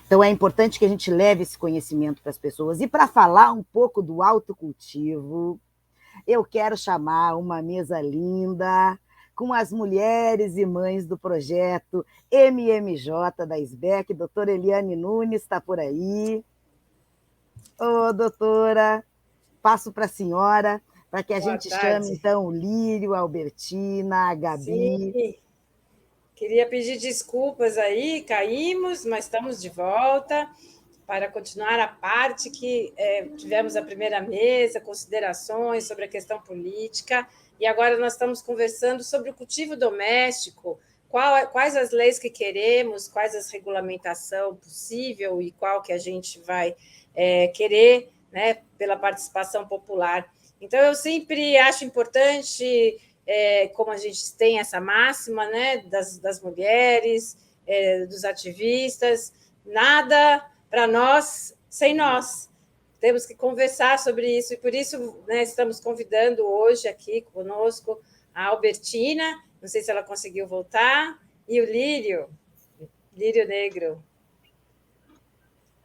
Então, é importante que a gente leve esse conhecimento para as pessoas. E para falar um pouco do autocultivo, eu quero chamar uma mesa linda com as mulheres e mães do projeto MMJ da SBEC. Doutora Eliane Nunes está por aí. Ô, doutora, passo para a senhora, para que a gente chame, então, o Lírio, a Albertina, a Gabi. Sim. Queria pedir desculpas aí, caímos, mas estamos de volta para continuar a parte que tivemos a primeira mesa, considerações sobre a questão política, e agora nós estamos conversando sobre o cultivo doméstico, quais as leis que queremos, quais as regulamentação possível e qual que a gente vai querer, né, pela participação popular. Então, eu sempre acho importante, como a gente tem essa máxima, né, das mulheres, dos ativistas, nada para nós sem nós. Temos que conversar sobre isso, e por isso, né, estamos convidando hoje aqui conosco a Albertina, não sei se ela conseguiu voltar, e o Lírio Negro.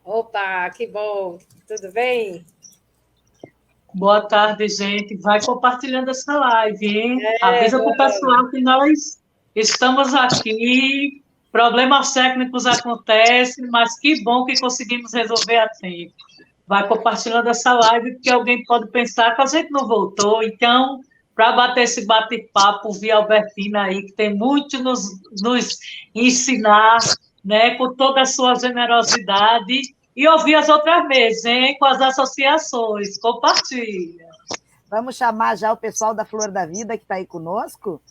Opa, que bom, tudo bem? Boa tarde, gente. Vai compartilhando essa live, hein? Avisa para o pessoal que nós estamos aqui. Problemas técnicos acontecem, mas que bom que conseguimos resolver a tempo. Vai compartilhando essa live, porque alguém pode pensar que a gente não voltou. Então, para bater esse bate-papo via Albertina aí, que tem muito nos ensinar, né, com toda a sua generosidade, e ouvir as outras mesas, hein, com as associações. Compartilha. Vamos chamar já o pessoal da Flor da Vida que está aí conosco?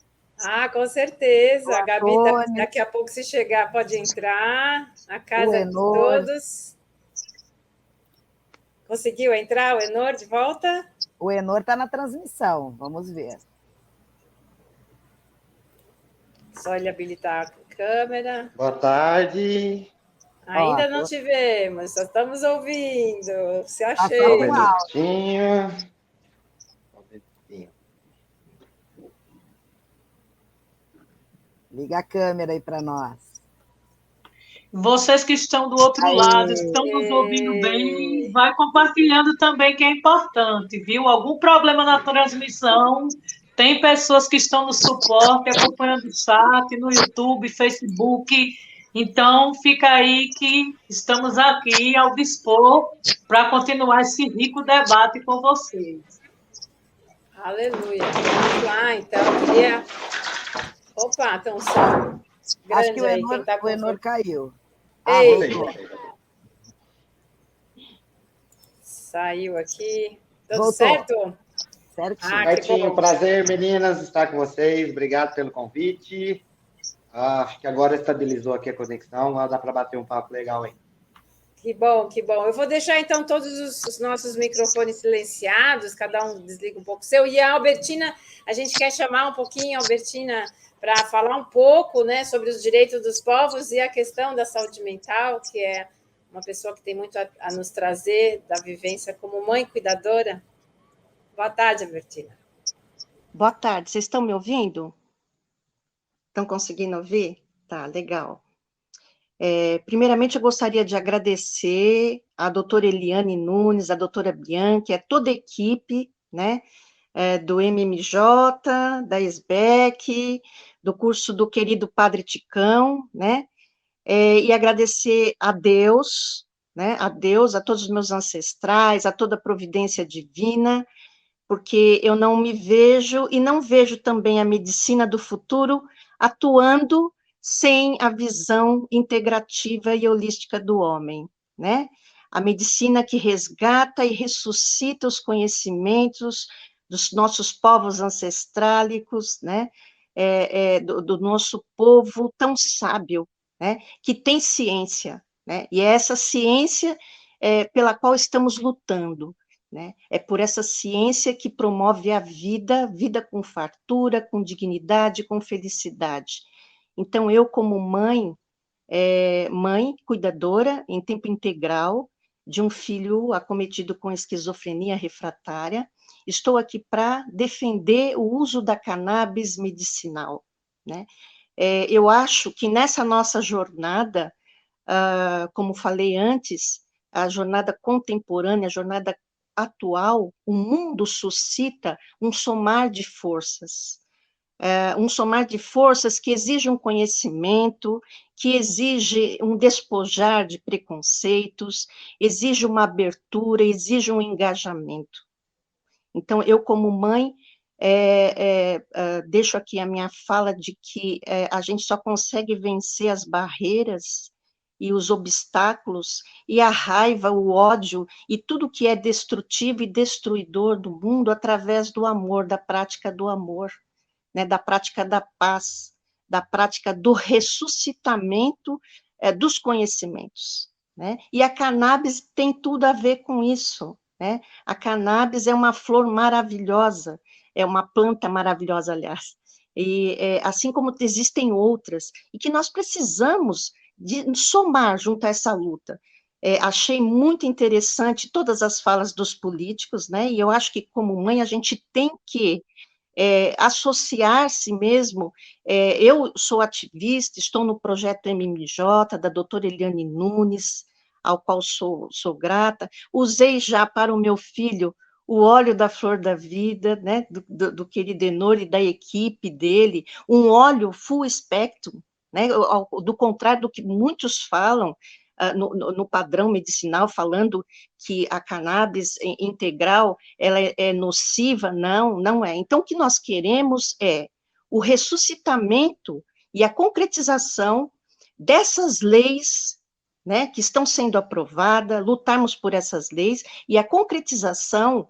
Ah, com certeza. A Gabi, daqui a pouco, se chegar, pode entrar. A casa de todos. Conseguiu entrar o Enor de volta? O Enor está na transmissão, vamos ver. Só ele habilitar a câmera. Boa tarde. Ainda não tivemos, só estamos ouvindo. Se achei. Um minutinho. Liga a câmera aí para nós. Vocês que estão do outro lado, estão nos ouvindo bem, vai compartilhando também, que é importante, viu? Algum problema na transmissão, tem pessoas que estão no suporte, acompanhando o chat, no YouTube, Facebook, Então, fica aí que estamos aqui ao dispor para continuar esse rico debate com vocês. Aleluia. Vamos lá, então. Queria... Opa, tem um som grande. Acho que aí. Quem tá o Enor caiu. Ei, saiu aqui. Tudo Voltou. certo? Certinho. Certinho, prazer, meninas, estar com vocês. Obrigado pelo convite. Acho que agora estabilizou aqui a conexão, dá para bater um papo legal aí. Que bom, que bom. Eu vou deixar, então, todos os nossos microfones silenciados, cada um desliga um pouco o seu. E a Albertina, a gente quer chamar um pouquinho a Albertina para falar um pouco, né, sobre os direitos dos povos e a questão da saúde mental, que é uma pessoa que tem muito a nos trazer da vivência como mãe cuidadora. Boa tarde, Albertina. Boa tarde, vocês estão me ouvindo? Estão conseguindo ouvir? Tá, legal. Primeiramente, eu gostaria de agradecer a doutora Eliane Nunes, a doutora Bianchi, a toda a equipe, né, do MMJ, da SBEC, do curso do querido Padre Ticão, né, e agradecer a Deus, né, a Deus, a todos os meus ancestrais, a toda a providência divina, porque eu não me vejo, e não vejo também a medicina do futuro atuando sem a visão integrativa e holística do homem, né? A medicina que resgata e ressuscita os conhecimentos dos nossos povos ancestrálicos, né? Do nosso povo tão sábio, né? Que tem ciência, né? E é essa ciência pela qual estamos lutando, né? É por essa ciência que promove a vida com fartura, com dignidade, com felicidade. Então, eu, como mãe cuidadora em tempo integral de um filho acometido com esquizofrenia refratária, estou aqui para defender o uso da cannabis medicinal, né? Eu acho que nessa nossa jornada, como falei antes, a jornada contemporânea, a jornada atual, o mundo suscita um somar de forças, que exige um conhecimento, que exige um despojar de preconceitos, exige uma abertura, exige um engajamento. Então, eu, como mãe, deixo aqui a minha fala de que a gente só consegue vencer as barreiras e os obstáculos, e a raiva, o ódio, e tudo que é destrutivo e destruidor do mundo através do amor, da prática do amor, né, da prática da paz, da prática do ressuscitamento dos conhecimentos, né? E a cannabis tem tudo a ver com isso, né? A cannabis é uma flor maravilhosa, é uma planta maravilhosa, aliás, e assim como existem outras, e que nós precisamos de somar junto a essa luta. Achei muito interessante todas as falas dos políticos, né, e eu acho que, como mãe, a gente tem que associar-se mesmo. Eu sou ativista, estou no projeto MMJ, da doutora Eliane Nunes, ao qual sou grata. Usei já para o meu filho o óleo da flor da vida, né, do querido Enor e da equipe dele, um óleo full spectrum, né, do contrário do que muitos falam no padrão medicinal, falando que a cannabis integral ela é nociva. Não é. Então, o que nós queremos é o ressuscitamento e a concretização dessas leis, né, que estão sendo aprovadas, lutarmos por essas leis, e a concretização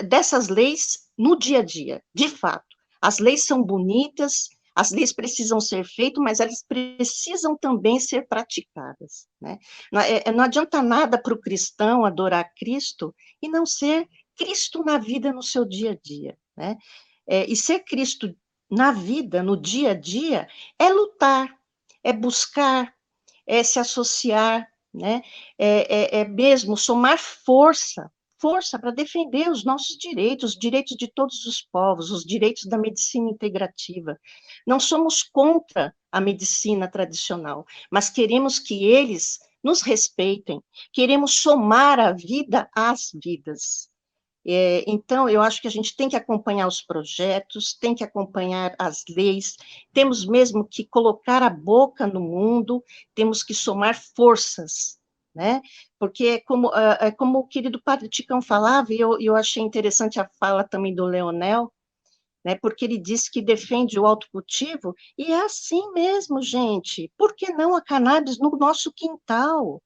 dessas leis no dia a dia, de fato. As leis são bonitas, as leis precisam ser feitas, mas elas precisam também ser praticadas, né? Não adianta nada para o cristão adorar Cristo e não ser Cristo na vida, no seu dia a dia, né? E ser Cristo na vida, no dia a dia, é lutar, é buscar, é se associar, né? É mesmo somar força para defender os nossos direitos, os direitos de todos os povos, os direitos da medicina integrativa. Não somos contra a medicina tradicional, mas queremos que eles nos respeitem, queremos somar a vida às vidas. Então, eu acho que a gente tem que acompanhar os projetos, tem que acompanhar as leis, temos mesmo que colocar a boca no mundo, temos que somar forças, né? Porque, como o querido Padre Ticão falava, e eu achei interessante a fala também do Leonel, né? Porque ele disse que defende o autocultivo, e é assim mesmo, gente. Por que não a cannabis no nosso quintal?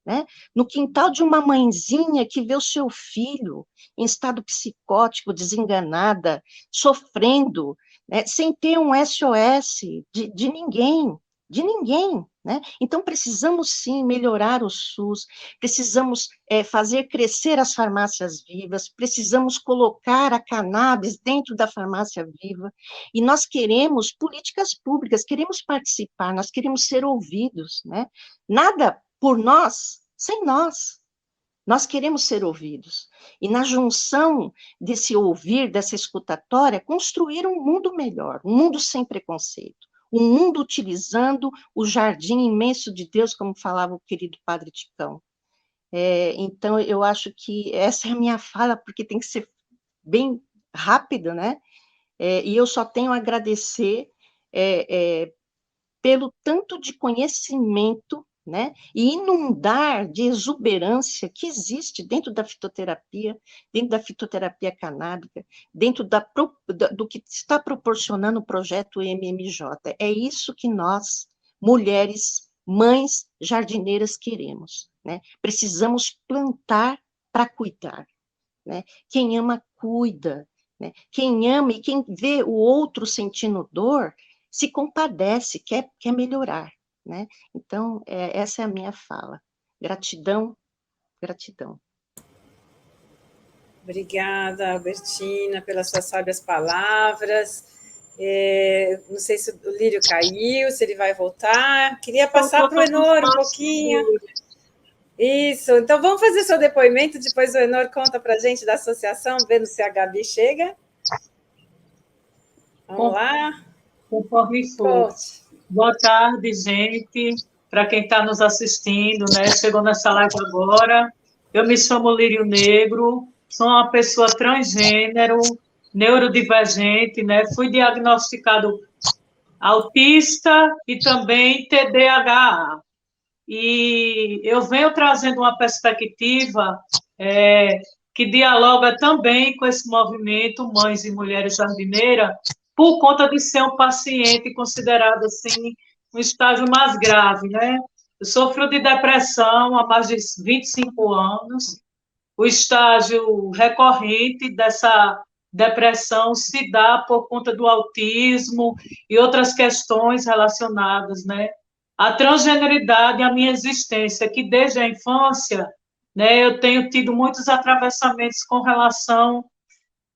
Né? No quintal de uma mãezinha que vê o seu filho em estado psicótico, desenganada, sofrendo, né? Sem ter um SOS de ninguém, né? Então, precisamos sim melhorar o SUS, precisamos fazer crescer as farmácias vivas, precisamos colocar a cannabis dentro da farmácia viva, e nós queremos políticas públicas, queremos participar, nós queremos ser ouvidos, né? Nada por nós, sem nós. Nós queremos ser ouvidos. E na junção desse ouvir, dessa escutatória, construir um mundo melhor, um mundo sem preconceito, um mundo utilizando o jardim imenso de Deus, como falava o querido Padre Ticão. Então, eu acho que essa é a minha fala, porque tem que ser bem rápida, né? E eu só tenho a agradecer pelo tanto de conhecimento, né, e inundar de exuberância que existe dentro da fitoterapia canábica, dentro do que está proporcionando o projeto MMJ. É isso que nós, mulheres, mães jardineiras, queremos, né? Precisamos plantar para cuidar, né? Quem ama, cuida, né? Quem ama e quem vê o outro sentindo dor, se compadece, quer melhorar, né? Então, essa é a minha fala. Gratidão, gratidão. Obrigada, Albertina, pelas suas sábias palavras. Não sei se o Lírio caiu, se ele vai voltar. Queria passar para o Enor um pouquinho. Isso, então vamos fazer seu depoimento, depois o Enor conta para a gente da associação, vendo se a Gabi chega. Vamos lá. Conforme for. Boa tarde, gente, para quem está nos assistindo, né? Chegou nessa live agora. Eu me chamo Lírio Negro, sou uma pessoa transgênero, neurodivergente, né? Fui diagnosticado autista e também TDAH. E eu venho trazendo uma perspectiva que dialoga também com esse movimento Mães e Mulheres Jardineiras, por conta de ser um paciente considerado assim um estágio mais grave, né? Eu sofro de depressão há mais de 25 anos. O estágio recorrente dessa depressão se dá por conta do autismo e outras questões relacionadas, né? A transgeneridade, a minha existência, que desde a infância, né, eu tenho tido muitos atravessamentos com relação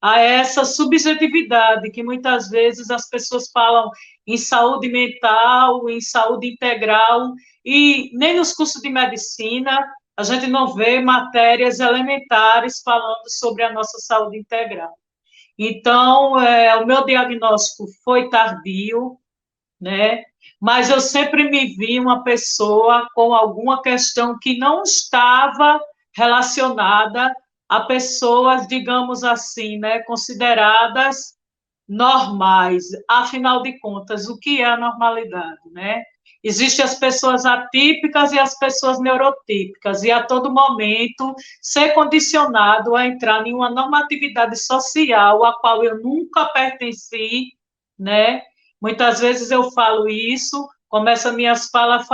a essa subjetividade que muitas vezes as pessoas falam em saúde mental, em saúde integral, e nem nos cursos de medicina a gente não vê matérias elementares falando sobre a nossa saúde integral. Então, o meu diagnóstico foi tardio, né? Mas eu sempre me vi uma pessoa com alguma questão que não estava relacionada a pessoas, digamos assim, né, consideradas normais. Afinal de contas, o que é a normalidade, né? Existem as pessoas atípicas e as pessoas neurotípicas, e a todo momento ser condicionado a entrar em uma normatividade social a qual eu nunca pertenci, né? Muitas vezes eu falo isso, começo as minhas falas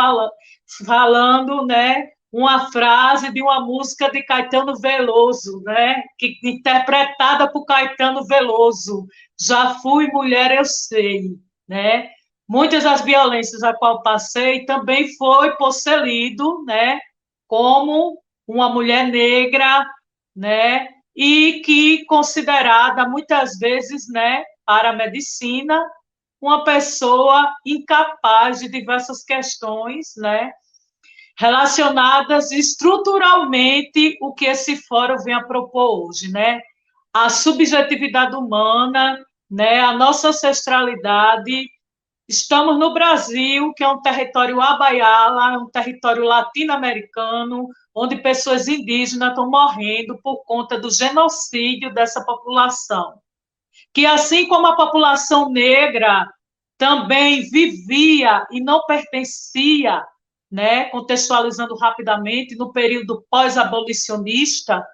falando, né, uma frase de uma música de Caetano Veloso, né, interpretada por Caetano Veloso. Já fui mulher, eu sei, né? Muitas das violências a qual passei também foi por ser lido, né, como uma mulher negra, né, e que considerada muitas vezes, né, para a medicina, uma pessoa incapaz de diversas questões, né, relacionadas estruturalmente o que esse fórum vem a propor hoje, né, a subjetividade humana, né, a nossa ancestralidade Estamos no Brasil, que é um território abaiala, um território latino-americano, onde pessoas indígenas estão morrendo por conta do genocídio dessa população. Que, assim como a população negra também vivia e não pertencia, né, contextualizando rapidamente, no período pós-abolicionista,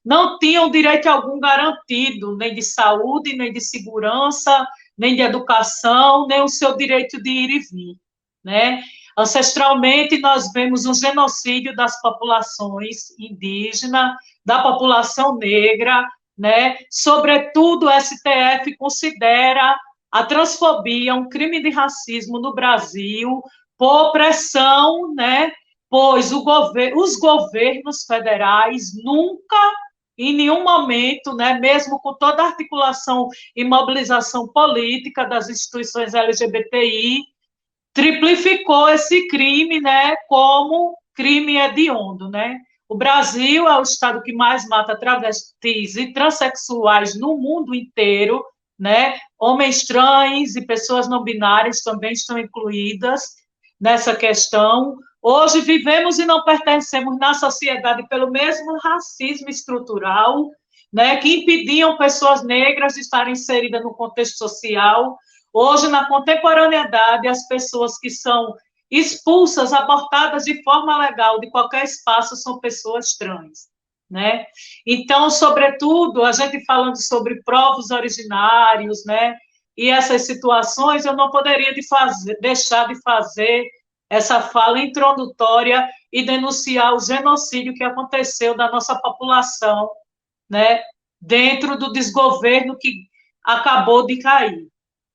não tinham direito algum garantido, nem de saúde, nem de segurança, nem de educação, nem o seu direito de ir e vir, né? Ancestralmente, nós vemos um genocídio das populações indígenas, da população negra, né? Sobretudo, o STF considera a transfobia um crime de racismo no Brasil, por pressão, né? Pois os governos federais nunca, em nenhum momento, né, mesmo com toda a articulação e mobilização política das instituições LGBTI, triplificou esse crime, né, como crime hediondo, né? O Brasil é o estado que mais mata travestis e transexuais no mundo inteiro, né? Homens trans e pessoas não binárias também estão incluídas nessa questão. Hoje vivemos e não pertencemos na sociedade pelo mesmo racismo estrutural, né, que impediam pessoas negras de estarem inseridas no contexto social. Hoje, na contemporaneidade, as pessoas que são expulsas, abortadas de forma legal de qualquer espaço são pessoas trans, né? Então, sobretudo, a gente falando sobre povos originários, né, e essas situações, eu não poderia deixar de fazer essa fala introdutória e denunciar o genocídio que aconteceu da nossa população, né, dentro do desgoverno que acabou de cair,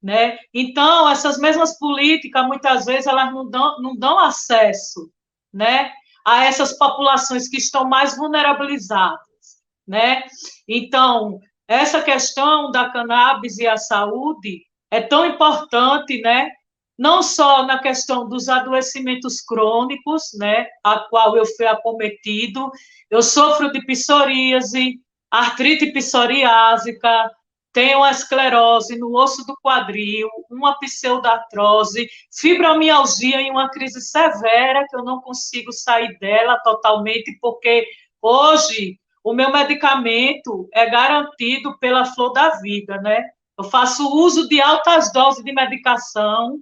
né? Então, essas mesmas políticas, muitas vezes, elas não dão acesso, né, a essas populações que estão mais vulnerabilizadas, né? Então, essa questão da cannabis e a saúde é tão importante, né, não só na questão dos adoecimentos crônicos, né, a qual eu fui acometido, eu sofro de psoríase, artrite psoriásica, tenho uma esclerose no osso do quadril, uma pseudartrose, fibromialgia e uma crise severa que eu não consigo sair dela totalmente, porque hoje o meu medicamento é garantido pela Flor da Vida, né? Eu faço uso de altas doses de medicação.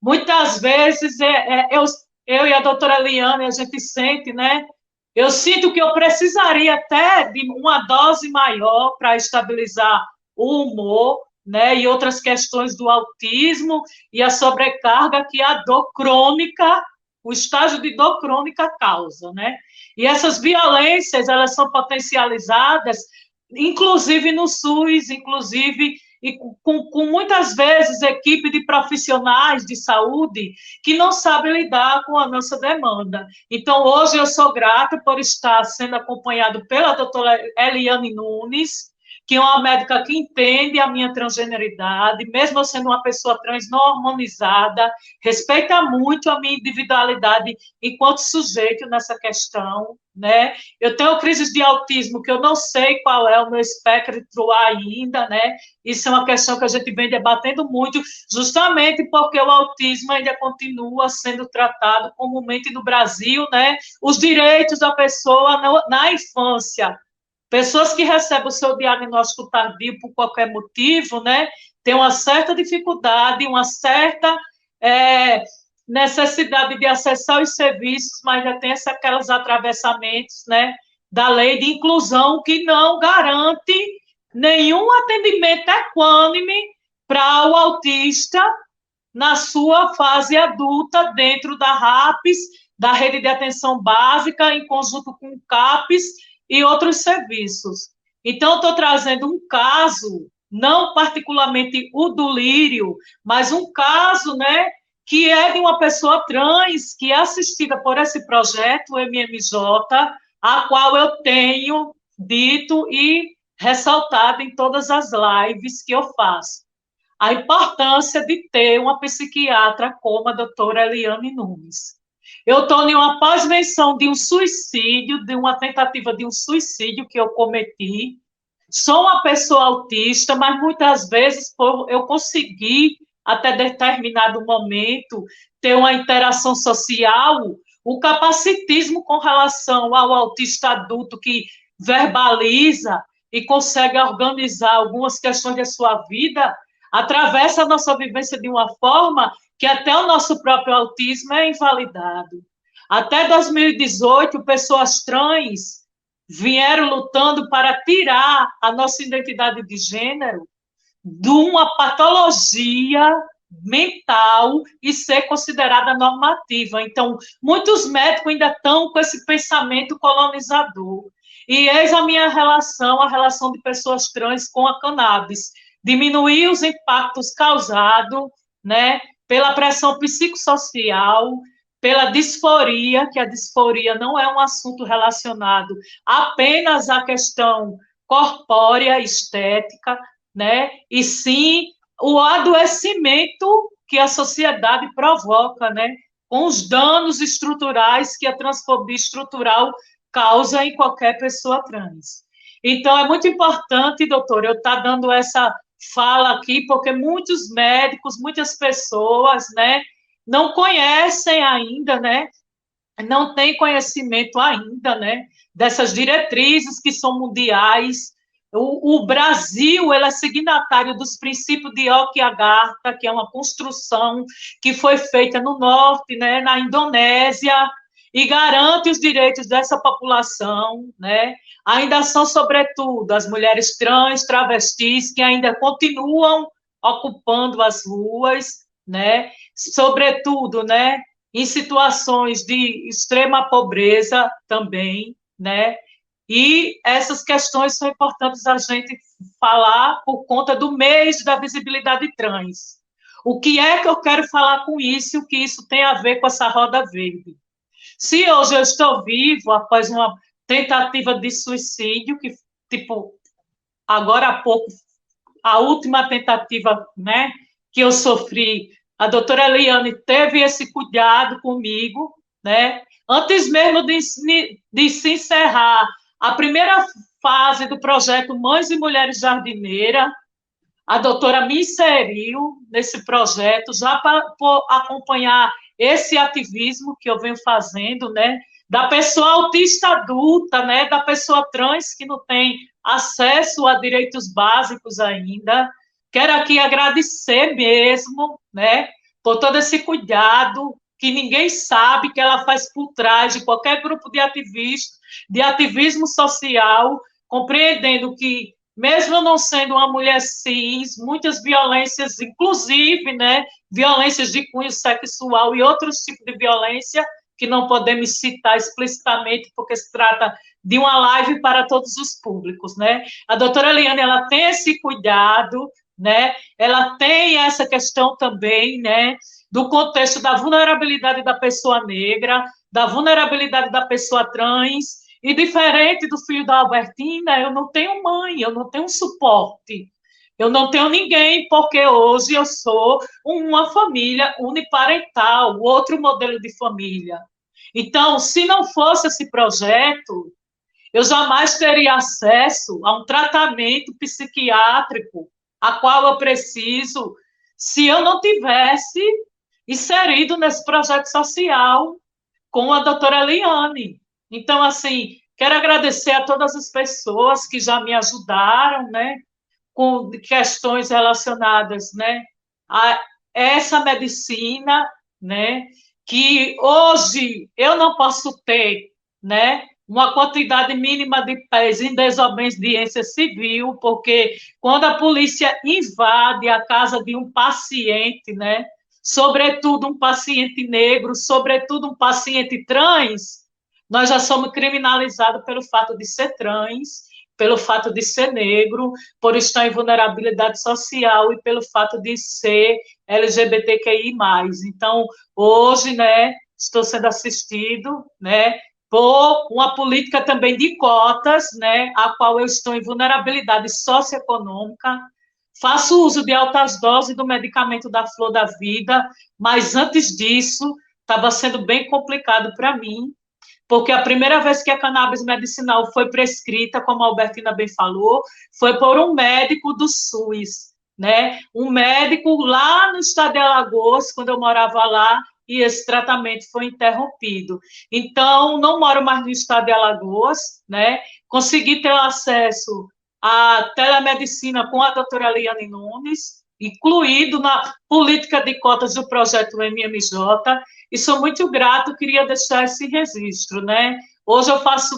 Muitas vezes eu e a doutora Eliane, a gente sente, né? Eu sinto que eu precisaria até de uma dose maior para estabilizar o humor, né? E outras questões do autismo e a sobrecarga que a dor crônica, o estágio de dor crônica causa, né? E essas violências, elas são potencializadas, inclusive no SUS, inclusive e com muitas vezes equipe de profissionais de saúde que não sabem lidar com a nossa demanda. Então, hoje eu sou grata por estar sendo acompanhado pela doutora Eliane Nunes, que é uma médica que entende a minha transgeneridade, mesmo eu sendo uma pessoa trans não hormonizada, respeita muito a minha individualidade enquanto sujeito nessa questão, né? Eu tenho crises de autismo que eu não sei qual é o meu espectro ainda, né? Isso é uma questão que a gente vem debatendo muito, justamente porque o autismo ainda continua sendo tratado comumente no Brasil, né? Os direitos da pessoa na infância. Pessoas que recebem o seu diagnóstico tardio por qualquer motivo, né, têm uma certa dificuldade, uma certa necessidade de acessar os serviços, mas já tem aqueles atravessamentos, né, da lei de inclusão que não garante nenhum atendimento equânime para o autista na sua fase adulta, dentro da RAPS, da Rede de Atenção Básica, em conjunto com o CAPES, e outros serviços. Então, estou trazendo um caso, não particularmente o do Lírio, mas um caso, né, que é de uma pessoa trans, que é assistida por esse projeto, o MMJ, a qual eu tenho dito e ressaltado em todas as lives que eu faço. A importância de ter uma psiquiatra como a doutora Eliane Nunes. Eu estou em uma pós-venção de um suicídio, de uma tentativa de um suicídio que eu cometi. Sou uma pessoa autista, mas muitas vezes eu consegui até determinado momento, ter uma interação social, o capacitismo com relação ao autista adulto que verbaliza e consegue organizar algumas questões da sua vida, atravessa a nossa vivência de uma forma que até o nosso próprio autismo é invalidado. Até 2018, pessoas trans vieram lutando para tirar a nossa identidade de gênero de uma patologia mental e ser considerada normativa. Então, muitos médicos ainda estão com esse pensamento colonizador. E eis a minha relação, a relação de pessoas trans com a cannabis. Diminuir os impactos causados, né, pela pressão psicossocial, pela disforia, que a disforia não é um assunto relacionado apenas à questão corpórea, estética, né, e sim o adoecimento que a sociedade provoca, né, com os danos estruturais que a transfobia estrutural causa em qualquer pessoa trans. Então, é muito importante, doutor, eu estar dando essa fala aqui, porque muitos médicos, muitas pessoas, né, não conhecem ainda, né, não têm conhecimento ainda, né, dessas diretrizes que são mundiais. O Brasil, ele é signatário dos princípios de Yogyakarta, que é uma construção que foi feita no norte, né, na Indonésia, e garante os direitos dessa população, né? Ainda são, sobretudo, as mulheres trans, travestis, que ainda continuam ocupando as ruas, né? Sobretudo, né, em situações de extrema pobreza também, né? E essas questões são importantes a gente falar por conta do mês da visibilidade trans. O que é que eu quero falar com isso e o que isso tem a ver com essa roda verde? Se hoje eu estou vivo após uma tentativa de suicídio, que, tipo, agora há pouco, a última tentativa, né, que eu sofri, a doutora Eliane teve esse cuidado comigo, né, antes mesmo de se encerrar a primeira fase do projeto Mães e Mulheres Jardineiras, a doutora me inseriu nesse projeto, já para acompanhar esse ativismo que eu venho fazendo, né, da pessoa autista adulta, né, da pessoa trans que não tem acesso a direitos básicos ainda. Quero aqui agradecer mesmo, né, por todo esse cuidado que ninguém sabe que ela faz por trás de qualquer grupo de ativismo social, compreendendo que, mesmo não sendo uma mulher cis, muitas violências, inclusive, né, violências de cunho sexual e outros tipos de violência, que não podemos citar explicitamente, porque se trata de uma live para todos os públicos, né? A doutora Eliane, ela tem esse cuidado, né? Ela tem essa questão também, né, do contexto da vulnerabilidade da pessoa negra, da vulnerabilidade da pessoa trans. E diferente do filho da Albertina, eu não tenho mãe, eu não tenho suporte, eu não tenho ninguém, porque hoje eu sou uma família uniparental, outro modelo de família. Então, se não fosse esse projeto, eu jamais teria acesso a um tratamento psiquiátrico, a qual eu preciso, se eu não tivesse inserido nesse projeto social com a doutora Eliane. Então, assim, quero agradecer a todas as pessoas que já me ajudaram, né, com questões relacionadas, né, a essa medicina, né, que hoje eu não posso ter, né, uma quantidade mínima de pés em desobediência civil, porque quando a polícia invade a casa de um paciente, né, sobretudo um paciente negro, sobretudo um paciente trans, nós já somos criminalizados pelo fato de ser trans, pelo fato de ser negro, por estar em vulnerabilidade social e pelo fato de ser LGBTQI+. Então, hoje, né, estou sendo assistido, né, por uma política também de cotas, né, a qual eu estou em vulnerabilidade socioeconômica, faço uso de altas doses do medicamento da Flor da Vida, mas antes disso, estava sendo bem complicado para mim, porque a primeira vez que a cannabis medicinal foi prescrita, como a Albertina bem falou, foi por um médico do SUS. né? Um médico lá no estado de Alagoas, quando eu morava lá, e esse tratamento foi interrompido. Então, não moro mais no estado de Alagoas, né? Consegui ter acesso à telemedicina com a doutora Liane Nunes, incluído na política de cotas do projeto MMJ, e sou muito grato, queria deixar esse registro, né? Hoje eu faço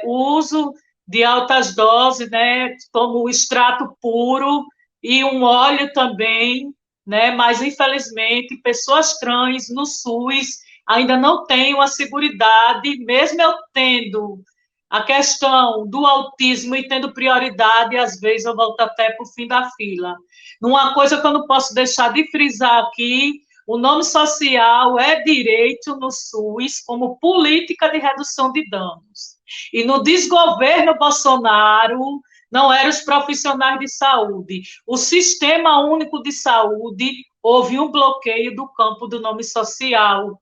uso de altas doses, né? Tomo o extrato puro e um óleo também, né? Mas, infelizmente, pessoas trans no SUS ainda não têm uma seguridade, mesmo eu tendo a questão do autismo e tendo prioridade, às vezes eu volto até para o fim da fila. Uma coisa que eu não posso deixar de frisar aqui, o nome social é direito no SUS como política de redução de danos. E no desgoverno Bolsonaro, não eram os profissionais de saúde. O Sistema Único de Saúde, houve um bloqueio do campo do nome social.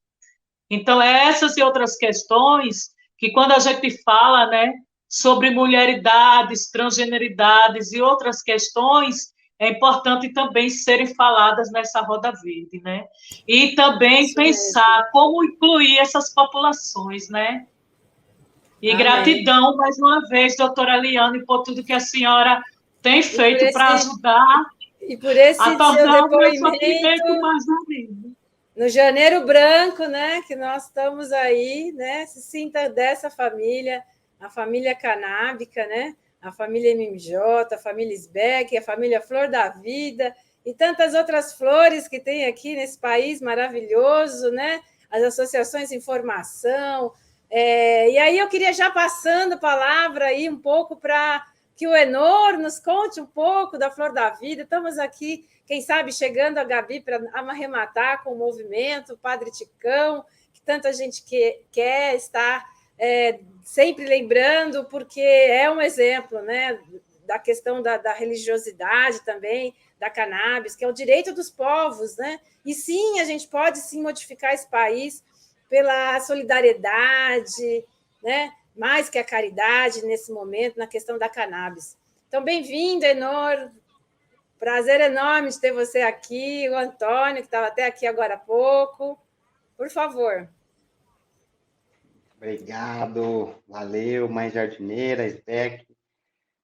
Então, essas e outras questões que, quando a gente fala, né, sobre mulheridades, transgeneridades e outras questões, é importante também serem faladas nessa roda verde, né? E também Isso pensar mesmo. como incluir essas populações, né? E Amém. gratidão, mais uma vez, doutora Liane, por tudo que a senhora tem feito para ajudar e por esse a seu tornar o meu depoimento sofrimento mais ameno. No Janeiro Branco, né, que nós estamos aí, né, se sinta dessa família, a família canábica, né, a família MMJ, a família SBEC, a família Flor da Vida e tantas outras flores que tem aqui nesse país maravilhoso, né, as associações de informação. E aí eu queria já passando a palavra aí um pouco para que o Enor nos conte um pouco da Flor da Vida. Estamos aqui, quem sabe, chegando a Gabi para arrematar com o movimento, o Padre Ticão, que tanta gente quer estar sempre lembrando, porque é um exemplo, né, da questão da religiosidade também, da cannabis, que é o direito dos povos, né? E sim, a gente pode sim modificar esse país pela solidariedade, né? Mais que a caridade nesse momento, na questão da cannabis. Então, bem-vindo, Enor. Prazer enorme de ter você aqui, o Antônio, que estava até aqui agora há pouco. Por favor. Obrigado, valeu, Mãe Jardineira, SBEC,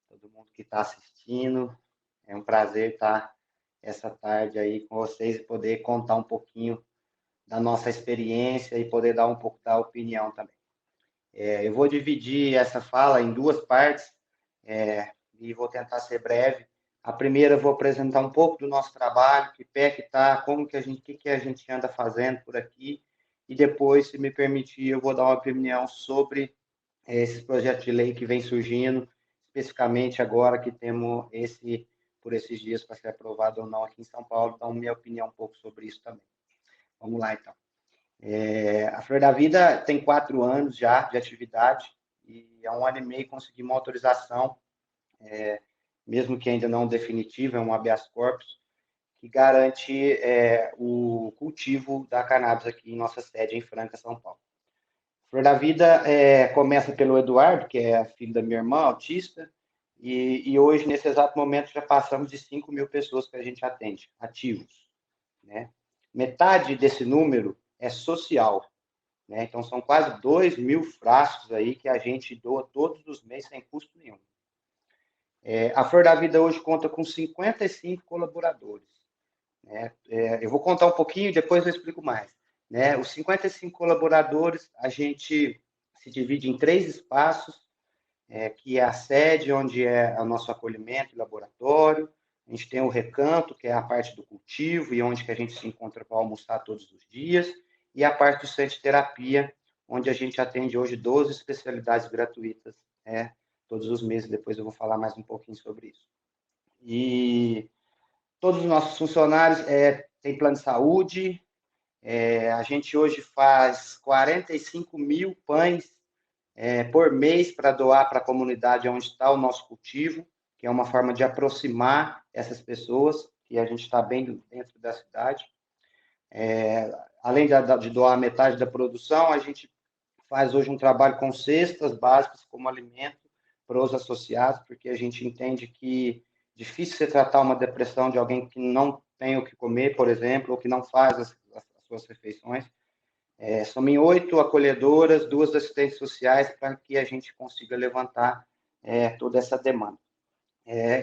todo mundo que está assistindo. É um prazer estar essa tarde aí com vocês e poder contar um pouquinho da nossa experiência e poder dar um pouco da opinião também. Eu vou dividir essa fala em duas partes e vou tentar ser breve. A primeira eu vou apresentar um pouco do nosso trabalho, que pé que está, o que a gente anda fazendo por aqui, e depois, se me permitir, eu vou dar uma opinião sobre esse projeto de lei que vem surgindo, especificamente agora que temos por esses dias para ser aprovado ou não aqui em São Paulo, então minha opinião um pouco sobre isso também. Vamos lá, então. A Flor da Vida tem 4 anos já de atividade e há 1 ano e meio consegui uma autorização, mesmo que ainda não definitiva, é um habeas corpus, que garante o cultivo da cannabis aqui em nossa sede em Franca, São Paulo. Flor da Vida começa pelo Eduardo, que é filho da minha irmã, autista, e hoje, nesse exato momento, já passamos de 5.000 pessoas que a gente atende, ativos, né? Metade desse número é social, né? Então, são quase 2.000 frascos aí que a gente doa todos os meses sem custo nenhum. A Flor da Vida hoje conta com 55 colaboradores, né? Eu vou contar um pouquinho, depois eu explico mais, né? Os 55 colaboradores, a gente se divide em 3 espaços, que é a sede, onde é o nosso acolhimento e laboratório. A gente tem o recanto, que é a parte do cultivo e onde que a gente se encontra para almoçar todos os dias, e a parte do centro de terapia, onde a gente atende hoje 12 especialidades gratuitas, todos os meses. Depois eu vou falar mais um pouquinho sobre isso. E todos os nossos funcionários têm plano de saúde. A gente hoje faz 45.000 pães por mês para doar para a comunidade onde está o nosso cultivo, que é uma forma de aproximar essas pessoas, que a gente está bem dentro da cidade. Além de doar metade da produção, a gente faz hoje um trabalho com cestas básicas como alimento para os associados, porque a gente entende que difícil você tratar uma depressão de alguém que não tem o que comer, por exemplo, ou que não faz as suas refeições. São 8 acolhedoras, 2 assistentes sociais, para que a gente consiga levantar toda essa demanda.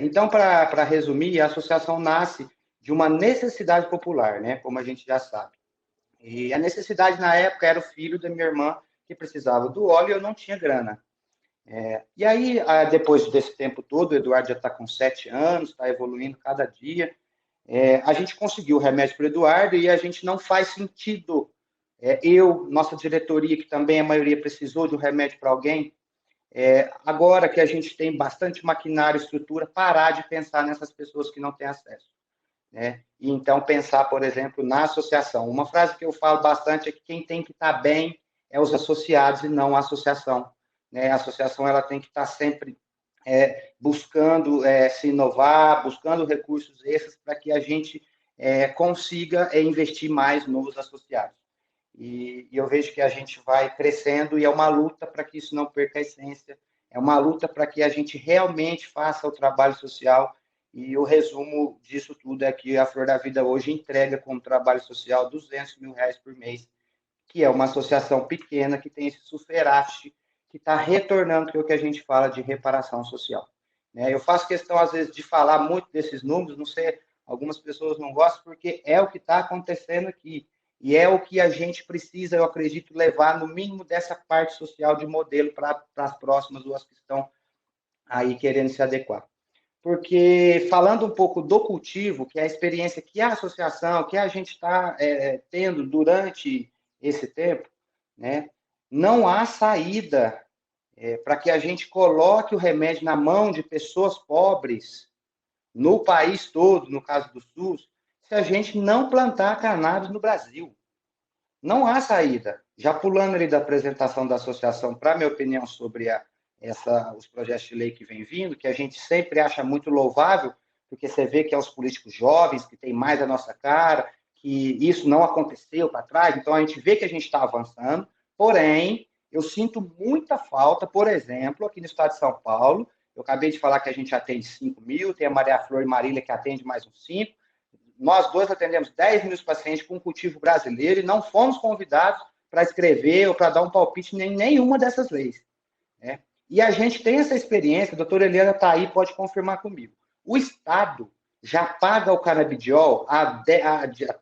Então, para resumir, a associação nasce de uma necessidade popular, né, como a gente já sabe. E a necessidade, na época, era o filho da minha irmã, que precisava do óleo e eu não tinha grana. E aí, depois desse tempo todo, o Eduardo já está com 7 anos, está evoluindo cada dia, a gente conseguiu o remédio para o Eduardo e a gente não faz sentido, nossa diretoria, que também a maioria precisou de um remédio para alguém, agora que a gente tem bastante maquinário e estrutura, parar de pensar nessas pessoas que não têm acesso. Né? E então pensar, por exemplo, na associação. Uma frase que eu falo bastante é que quem tem que estar bem é os associados e não a associação. Né? A associação ela tem que estar sempre buscando se inovar, buscando recursos extras para que a gente consiga investir mais nos associados. E eu vejo que a gente vai crescendo e é uma luta para que isso não perca a essência, é uma luta para que a gente realmente faça o trabalho social. E o resumo disso tudo é que a Flor da Vida hoje entrega como trabalho social R$200 mil por mês, que é uma associação pequena que tem esse superávit que está retornando, que é o que a gente fala de reparação social. Eu faço questão, às vezes, de falar muito desses números, não sei, algumas pessoas não gostam, porque é o que está acontecendo aqui. E é o que a gente precisa, eu acredito, levar no mínimo dessa parte social de modelo para as próximas duas que estão aí querendo se adequar. Porque, falando um pouco do cultivo, que é a experiência que a associação, que a gente está tendo durante esse tempo, né, não há saída para que a gente coloque o remédio na mão de pessoas pobres, no país todo, no caso do SUS, se a gente não plantar cannabis no Brasil. Não há saída. Já pulando ali da apresentação da associação, para a minha opinião sobre os projetos de lei que vem vindo, que a gente sempre acha muito louvável, porque você vê que é os políticos jovens que têm mais a nossa cara, que isso não aconteceu para trás, então a gente vê que a gente está avançando, porém, eu sinto muita falta, por exemplo, aqui no estado de São Paulo, eu acabei de falar que a gente atende 5 mil, tem a Maria Flor e Marília que atende mais uns 5, nós dois atendemos 10 mil pacientes com cultivo brasileiro e não fomos convidados para escrever ou para dar um palpite em nenhuma dessas leis. Né? E a gente tem essa experiência, a doutora Eliana está aí, pode confirmar comigo. O Estado já paga o canabidiol, a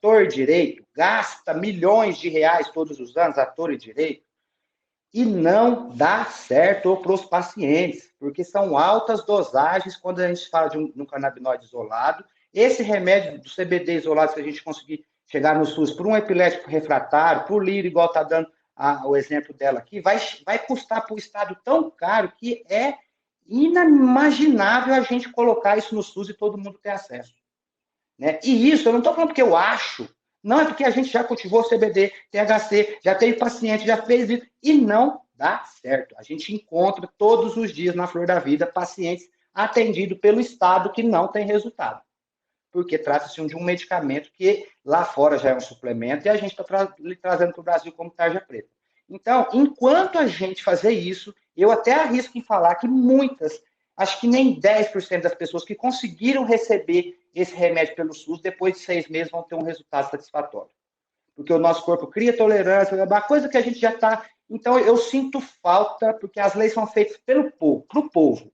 Torre Direito, gasta milhões de reais todos os anos, a Torre Direito, e não dá certo para os pacientes, porque são altas dosagens quando a gente fala de um canabinoide isolado. Esse remédio do CBD isolado, se a gente conseguir chegar no SUS por um epilético refratário, por lírio, igual está dando o exemplo dela aqui, vai custar para o Estado tão caro que é inimaginável a gente colocar isso no SUS e todo mundo ter acesso. Né? E isso, eu não estou falando porque eu acho, não é porque a gente já cultivou CBD, THC, já teve paciente, já fez isso, e não dá certo. A gente encontra todos os dias na Flor da Vida pacientes atendidos pelo Estado que não tem resultado. Porque trata-se de um medicamento que lá fora já é um suplemento e a gente está trazendo para o Brasil como tarja preta. Então, enquanto a gente fazer isso, eu até arrisco em falar que muitas, acho que nem 10% das pessoas que conseguiram receber esse remédio pelo SUS, depois de 6 meses, vão ter um resultado satisfatório. Porque o nosso corpo cria tolerância, é uma coisa que a gente já está... Então, eu sinto falta, porque as leis são feitas pelo povo, para o povo.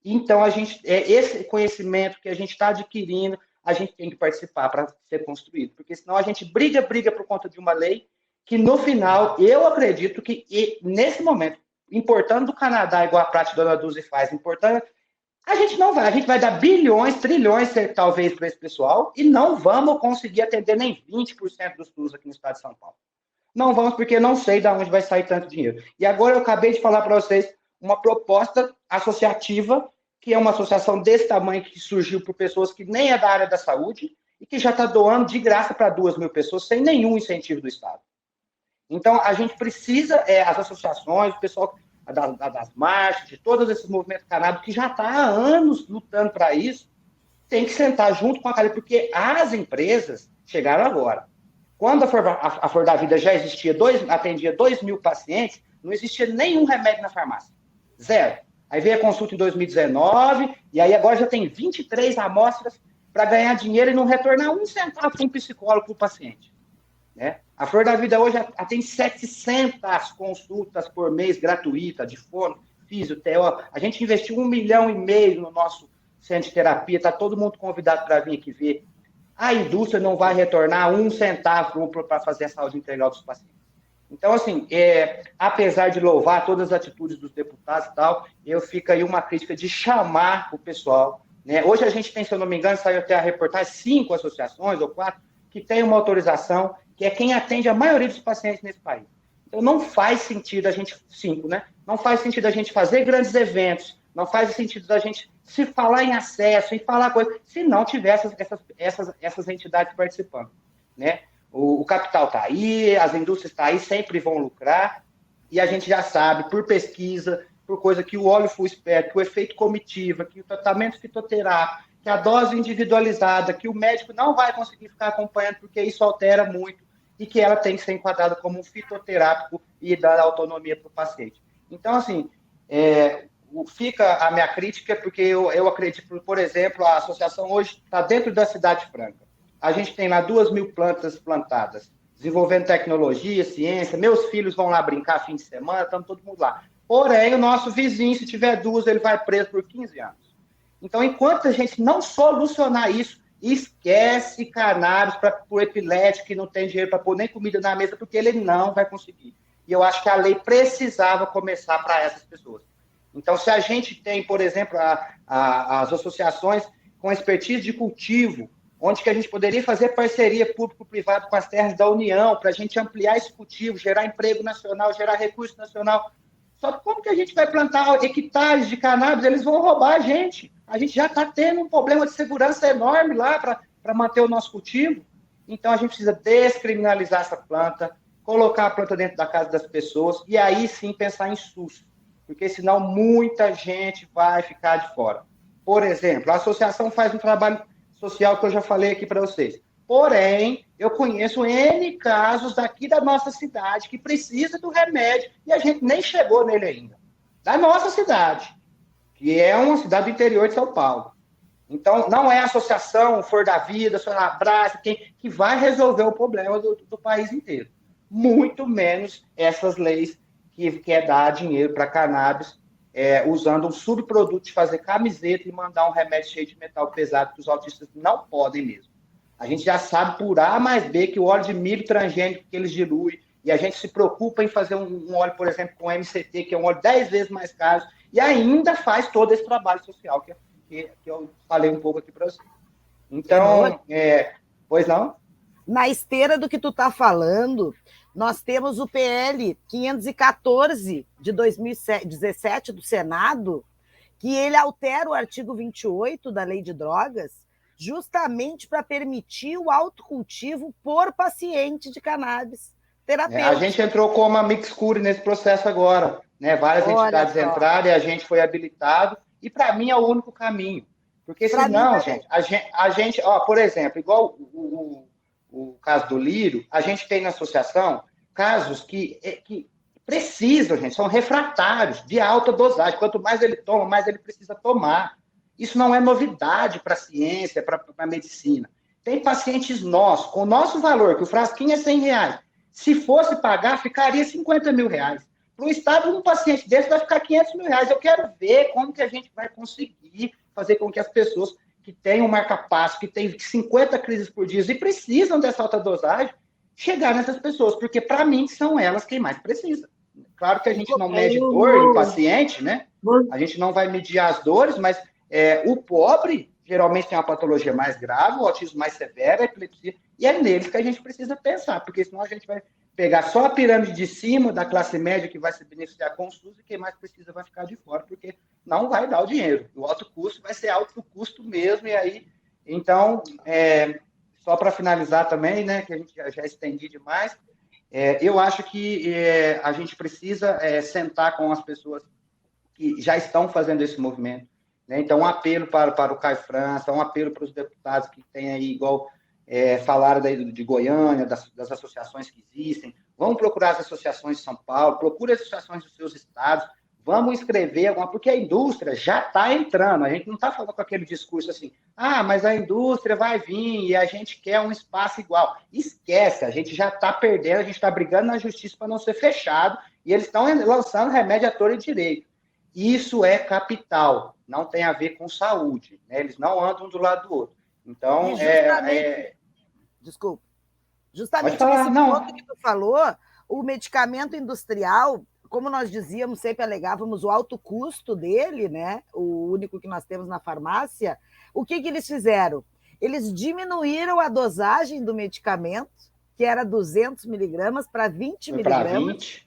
Então, esse conhecimento que a gente está adquirindo, a gente tem que participar para ser construído, porque senão a gente briga por conta de uma lei que, no final, eu acredito que, nesse momento, importando do Canadá, igual a prática da Dona Dulce faz, importando, a gente vai dar bilhões, trilhões, talvez, para esse pessoal, e não vamos conseguir atender nem 20% dos SUS aqui no estado de São Paulo. Não vamos, porque não sei de onde vai sair tanto dinheiro. E agora eu acabei de falar para vocês uma proposta associativa, que é uma associação desse tamanho que surgiu por pessoas que nem é da área da saúde e que já está doando de graça para 2 mil pessoas sem nenhum incentivo do Estado. Então, a gente precisa, as associações, o pessoal das marchas, de todos esses movimentos canábicos que já está há anos lutando para isso, tem que sentar junto com a Cali, porque as empresas chegaram agora. Quando a Flor da Vida já existia, atendia 2 mil pacientes, não existia nenhum remédio na farmácia. Zero. Aí veio a consulta em 2019, e aí agora já tem 23 amostras para ganhar dinheiro e não retornar um centavo para um psicólogo para o paciente. Né? A Flor da Vida hoje tem 700 consultas por mês gratuitas, de fono, fisioterapia. A gente investiu 1,5 milhão no nosso centro de terapia, está todo mundo convidado para vir aqui ver. A indústria não vai retornar um centavo para fazer a saúde integral dos pacientes. Então, assim, apesar de louvar todas as atitudes dos deputados e tal, eu fico aí uma crítica de chamar o pessoal. Né? Hoje a gente tem, se eu não me engano, saiu até a reportagem, 5 associações ou 4, que tem uma autorização, que é quem atende a maioria dos pacientes nesse país. Então, não faz sentido a gente, 5, né? Não faz sentido a gente fazer grandes eventos, não faz sentido da gente se falar em acesso, em falar coisas, se não tiver essas entidades participando, né? O capital está aí, as indústrias estão aí, sempre vão lucrar, e a gente já sabe, por pesquisa, por coisa que o óleo full spec, que o efeito comitiva, que o tratamento fitoterápico, que a dose individualizada, que o médico não vai conseguir ficar acompanhando, porque isso altera muito, e que ela tem que ser enquadrada como um fitoterápico e dar autonomia para o paciente. Então, assim, fica a minha crítica, porque eu acredito, por exemplo, a associação hoje está dentro da Cidade Franca. A gente tem lá 2.000 plantas plantadas, desenvolvendo tecnologia, ciência. Meus filhos vão lá brincar fim de semana, estamos todo mundo lá. Porém, o nosso vizinho, se tiver 2, ele vai preso por 15 anos. Então, enquanto a gente não solucionar isso, esquece cannabis para o epilético que não tem dinheiro para pôr nem comida na mesa, porque ele não vai conseguir. E eu acho que a lei precisava começar para essas pessoas. Então, se a gente tem, por exemplo, as associações com expertise de cultivo, onde que a gente poderia fazer parceria público-privado com as terras da União, para a gente ampliar esse cultivo, gerar emprego nacional, gerar recurso nacional. Só que como que a gente vai plantar hectares de cannabis? Eles vão roubar a gente. A gente já está tendo um problema de segurança enorme lá para manter o nosso cultivo. Então, a gente precisa descriminalizar essa planta, colocar a planta dentro da casa das pessoas e aí sim pensar em SUS, porque senão muita gente vai ficar de fora. Por exemplo, a associação faz um trabalho social que eu já falei aqui para vocês. Porém, eu conheço N casos daqui da nossa cidade que precisa do remédio e a gente nem chegou nele ainda. Da nossa cidade, que é uma cidade do interior de São Paulo. Então, não é a associação For da Vida, Sonabrás, que vai resolver o problema do país inteiro. Muito menos essas leis que quer dar dinheiro para cannabis, usando um subproduto de fazer camiseta e mandar um remédio cheio de metal pesado que os autistas não podem mesmo. A gente já sabe por A mais B que o óleo de milho transgênico que eles diluem, e a gente se preocupa em fazer um óleo, por exemplo, com MCT, que é um óleo 10 vezes mais caro, e ainda faz todo esse trabalho social que eu falei um pouco aqui para vocês. Então, pois não? Na esteira do que tu está falando, nós temos o PL 514 de 2017 do Senado, que ele altera o artigo 28 da Lei de Drogas, justamente para permitir o autocultivo por paciente de cannabis terapêutico. A gente entrou com uma mixcure nesse processo agora, né? Várias entidades entraram e a gente foi habilitado, e para mim é o único caminho. Porque senão, a gente, por exemplo, igual o caso do Lírio, a gente tem na associação casos que precisam, gente, são refratários de alta dosagem. Quanto mais ele toma, mais ele precisa tomar. Isso não é novidade para a ciência, para a medicina. Tem pacientes nossos, com o nosso valor, que o frasquinho é R$100. Se fosse pagar, ficaria R$50 mil. Para o Estado, um paciente desse vai ficar R$500 mil. Eu quero ver como que a gente vai conseguir fazer com que as pessoas que têm um marca-passo, que têm 50 crises por dia e precisam dessa alta dosagem, chegar nessas pessoas, porque, para mim, são elas quem mais precisa. Claro que a gente não mede dor em paciente, né? A gente não vai medir as dores, mas o pobre geralmente tem uma patologia mais grave, o autismo mais severo, a epilepsia, e é neles que a gente precisa pensar, porque senão a gente vai pegar só a pirâmide de cima da classe média que vai se beneficiar com o SUS e quem mais precisa vai ficar de fora, porque não vai dar o dinheiro. O alto custo vai ser alto custo mesmo, e aí, então, só para finalizar também, né, que a gente já estendi demais, eu acho que a gente precisa sentar com as pessoas que já estão fazendo esse movimento, né? Então, um apelo para o Caio França, um apelo para os deputados que têm aí, igual falaram de Goiânia, das associações que existem. Vamos procurar as associações de São Paulo, procure as associações dos seus estados, Vamos escrever alguma, porque a indústria já está entrando, a gente não está falando com aquele discurso assim, mas a indústria vai vir e a gente quer um espaço igual. Esquece, a gente já está perdendo, a gente está brigando na justiça para não ser fechado, e eles estão lançando remédio à torre e direito. Isso é capital, não tem a ver com saúde, né? Eles não andam do lado do outro. Então, Desculpa. Justamente nesse ponto que tu falou, o medicamento industrial, como nós dizíamos, sempre alegávamos o alto custo dele, né? O único que nós temos na farmácia. O que eles fizeram? Eles diminuíram a dosagem do medicamento, que era 200 miligramas, para 20 miligramas,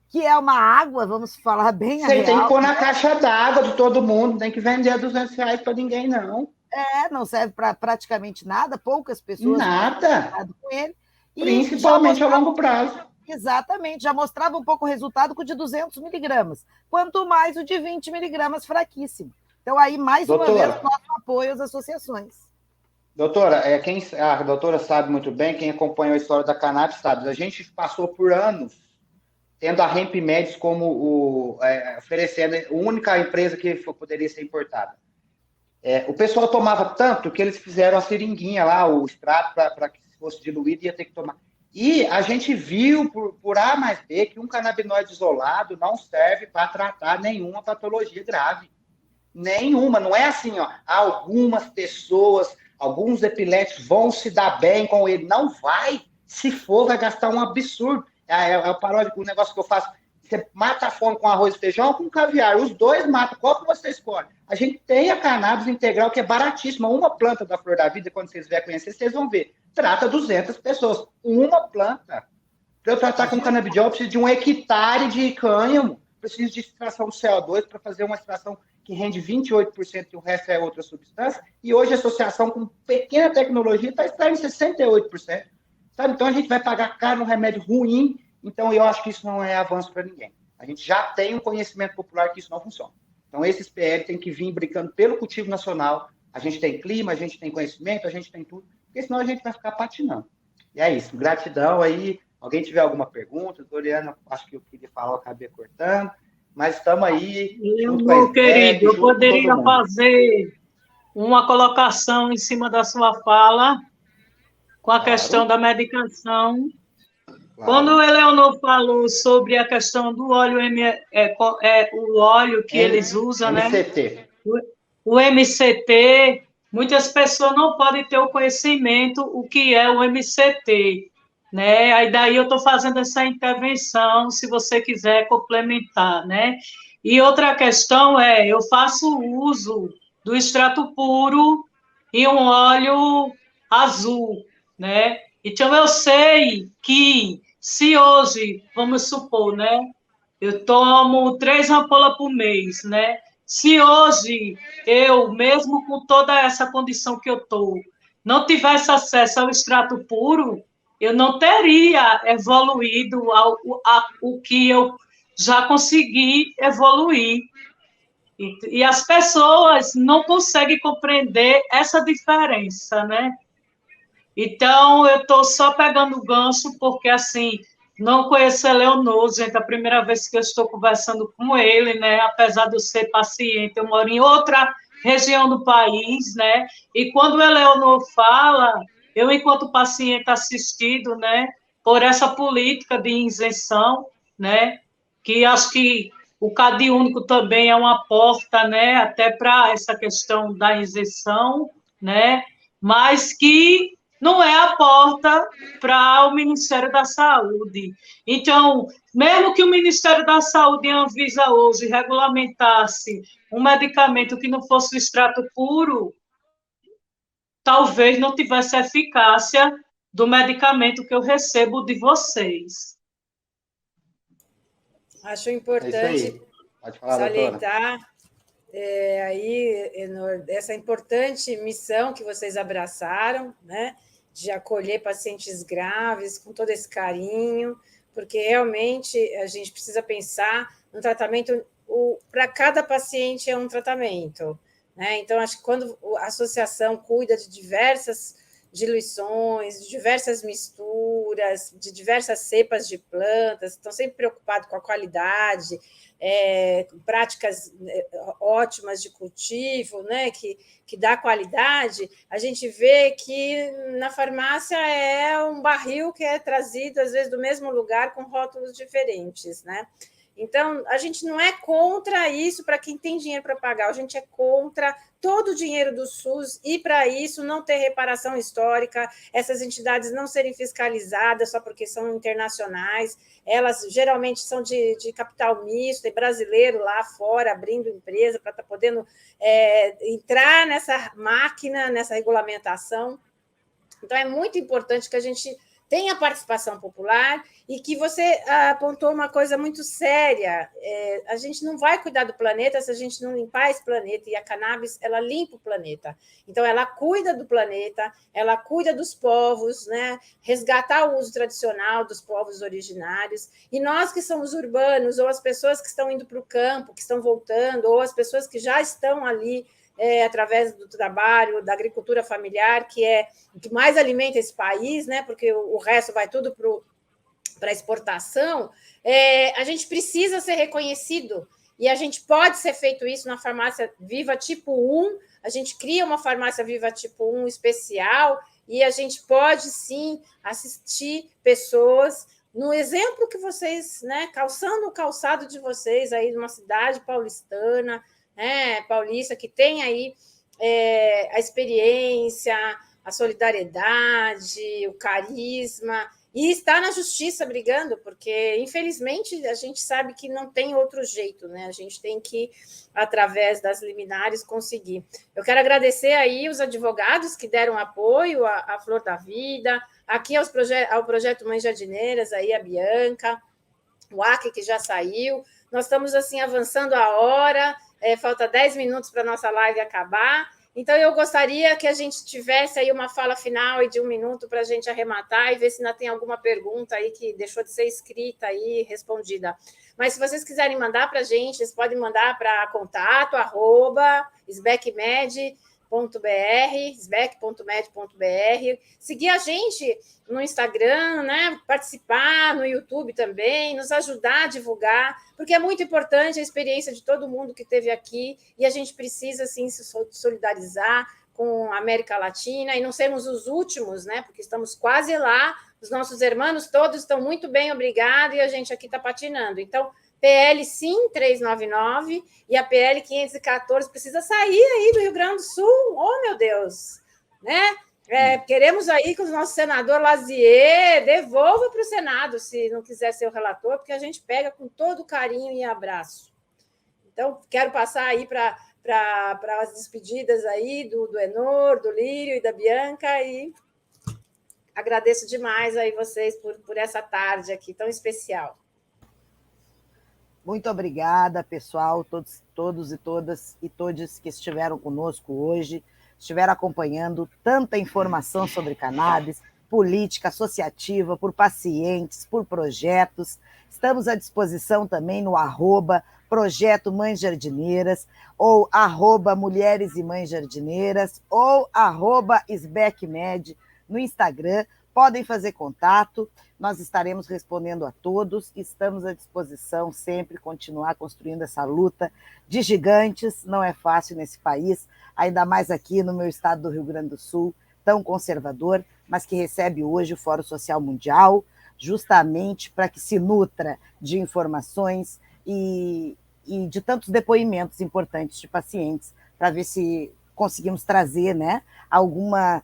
que é uma água, vamos falar bem a real. Você tem que pôr na caixa d'água de todo mundo, não tem que vender a R$200 para ninguém, não. Não serve para praticamente nada, poucas pessoas nada com ele. Principalmente a longo prazo. Exatamente, já mostrava um pouco o resultado com o de 200 miligramas, quanto mais o de 20 miligramas, fraquíssimo. Então, aí, mais uma vez, nosso apoio às associações. Doutora, a doutora sabe muito bem, quem acompanhou a história da cannabis sabe, a gente passou por anos tendo a Hemp Meds como oferecendo a única empresa que poderia ser importada. O pessoal tomava tanto que eles fizeram a seringuinha lá, o extrato, para que fosse diluído, ia ter que tomar. E a gente viu, por A mais B, que um canabinoide isolado não serve para tratar nenhuma patologia grave. Nenhuma. Não é assim, algumas pessoas, alguns epiléticos vão se dar bem com ele. Não vai. Se for, vai gastar um absurdo. O negócio que eu faço. Você mata a fome com arroz e feijão ou com caviar. Os dois matam. Qual que você escolhe? A gente tem a cannabis integral, que é baratíssima. Uma planta da Flor da Vida, quando vocês vierem conhecer, vocês vão ver. Trata 200 pessoas. Uma planta. Para eu tratar com canabidiol, eu preciso de 1 hectare de cânhamo. Preciso de extração de CO2 para fazer uma extração que rende 28% e o resto é outra substância. E hoje a associação com pequena tecnologia está extraindo 68%. Sabe? Então a gente vai pagar caro no remédio ruim. Então eu acho que isso não é avanço para ninguém. A gente já tem um conhecimento popular que isso não funciona. Então esses PL têm que vir brincando pelo cultivo nacional. A gente tem clima, a gente tem conhecimento, a gente tem tudo. Porque senão a gente vai ficar patinando. E é isso. Gratidão aí. Alguém tiver alguma pergunta? Doriana, acho que eu queria falar, eu acabei cortando. Mas estamos aí. Meu querido, eu poderia fazer uma colocação em cima da sua fala com a questão da medicação. Claro. Quando o Eleonor falou sobre a questão do óleo, o óleo que eles usam, MCT. Né? O MCT, muitas pessoas não podem ter o conhecimento o que é o MCT, né? Aí daí eu estou fazendo essa intervenção, se você quiser complementar, né? E outra questão eu faço uso do extrato puro e um óleo azul, né? Então, eu sei que se hoje, vamos supor, né? Eu tomo 3 ampolas por mês, né? Se hoje eu, mesmo com toda essa condição que eu estou, não tivesse acesso ao extrato puro, eu não teria evoluído o que eu já consegui evoluir. E as pessoas não conseguem compreender essa diferença, né? Então, eu estou só pegando o gancho, porque, assim, não conheço o Eleonor, gente, a primeira vez que eu estou conversando com ele, né, apesar de eu ser paciente, eu moro em outra região do país, né, e quando o Eleonor fala, eu, enquanto paciente assistido, né, por essa política de isenção, né, que acho que o Cade Único também é uma porta, né, até para essa questão da isenção, né, mas que não é a porta para o Ministério da Saúde. Então, mesmo que o Ministério da Saúde e a Anvisa hoje regulamentasse um medicamento que não fosse o extrato puro, talvez não tivesse a eficácia do medicamento que eu recebo de vocês. Acho importante salientar essa importante missão que vocês abraçaram, né? De acolher pacientes graves com todo esse carinho, porque realmente a gente precisa pensar no tratamento, para cada paciente é um tratamento, né? Então, acho que quando a associação cuida de diversas diluições, de diversas misturas, de diversas cepas de plantas, estão sempre preocupados com a qualidade, práticas ótimas de cultivo, né, que dá qualidade. A gente vê que na farmácia é um barril que é trazido, às vezes, do mesmo lugar, com rótulos diferentes, né? Então, a gente não é contra isso para quem tem dinheiro para pagar, a gente é contra todo o dinheiro do SUS e, para isso, não ter reparação histórica, essas entidades não serem fiscalizadas só porque são internacionais, elas geralmente são de capital misto, e brasileiro lá fora abrindo empresa para estar podendo entrar nessa máquina, nessa regulamentação. Então, é muito importante que a gente tenha participação popular e que você apontou uma coisa muito séria. A gente não vai cuidar do planeta se a gente não limpar esse planeta, e a cannabis, ela limpa o planeta. Então, ela cuida do planeta, ela cuida dos povos, né? Resgatar o uso tradicional dos povos originários. E nós que somos urbanos, ou as pessoas que estão indo para o campo, que estão voltando, ou as pessoas que já estão ali, através do trabalho, da agricultura familiar, que é o que mais alimenta esse país, né? Porque o resto vai tudo para exportação, a gente precisa ser reconhecido, e a gente pode ser feito isso na farmácia Viva Tipo 1, a gente cria uma farmácia Viva Tipo 1 especial, e a gente pode, sim, assistir pessoas no exemplo que vocês, né, calçando o calçado de vocês aí numa cidade paulistana, paulista, que tem aí a experiência, a solidariedade, o carisma, e está na justiça brigando, porque, infelizmente, a gente sabe que não tem outro jeito, né? A gente tem que, através das liminares, conseguir. Eu quero agradecer aí os advogados que deram apoio à Flor da Vida, aqui ao Projeto Mães Jardineiras, aí a Bianca, o Acre, que já saiu. Nós estamos, assim, avançando a hora, falta 10 minutos para a nossa live acabar. Então, eu gostaria que a gente tivesse aí uma fala final de 1 minuto para a gente arrematar e ver se ainda tem alguma pergunta aí que deixou de ser escrita e respondida. Mas, se vocês quiserem mandar para a gente, vocês podem mandar para contato@sbec.med.br, seguir a gente no Instagram, né? Participar no YouTube também, nos ajudar a divulgar, porque é muito importante a experiência de todo mundo que esteve aqui, e a gente precisa, sim, se solidarizar com a América Latina e não sermos os últimos, né? Porque estamos quase lá, os nossos irmãos todos estão muito bem, obrigado, e a gente aqui está patinando. Então, PL sim 399 e a PL 514 precisa sair aí do Rio Grande do Sul. Oh, meu Deus! Né? Queremos aí que o nosso senador Lazier devolva para o Senado, se não quiser ser o relator, porque a gente pega com todo carinho e abraço. Então, quero passar aí para as despedidas aí do Enor, do Lírio e da Bianca, e agradeço demais aí vocês por essa tarde aqui tão especial. Muito obrigada, pessoal, todos e todas e todos que estiveram conosco hoje, estiveram acompanhando tanta informação sobre cannabis, política associativa, por pacientes, por projetos. Estamos à disposição também no @Projeto Mães Jardineiras, ou @Mulheres e Mães Jardineiras, ou @SBECmed no Instagram. Podem fazer contato, nós estaremos respondendo a todos, estamos à disposição sempre, continuar construindo essa luta de gigantes, não é fácil nesse país, ainda mais aqui no meu estado do Rio Grande do Sul, tão conservador, mas que recebe hoje o Fórum Social Mundial, justamente para que se nutra de informações e de tantos depoimentos importantes de pacientes, para ver se conseguimos trazer, né, alguma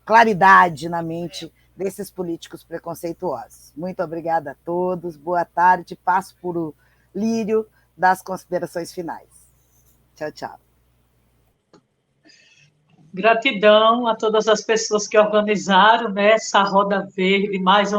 claridade na mente desses políticos preconceituosos. Muito obrigada a todos, boa tarde, passo por o Lírio das considerações finais. Tchau, tchau. Gratidão a todas as pessoas que organizaram, né, essa Roda Verde, mais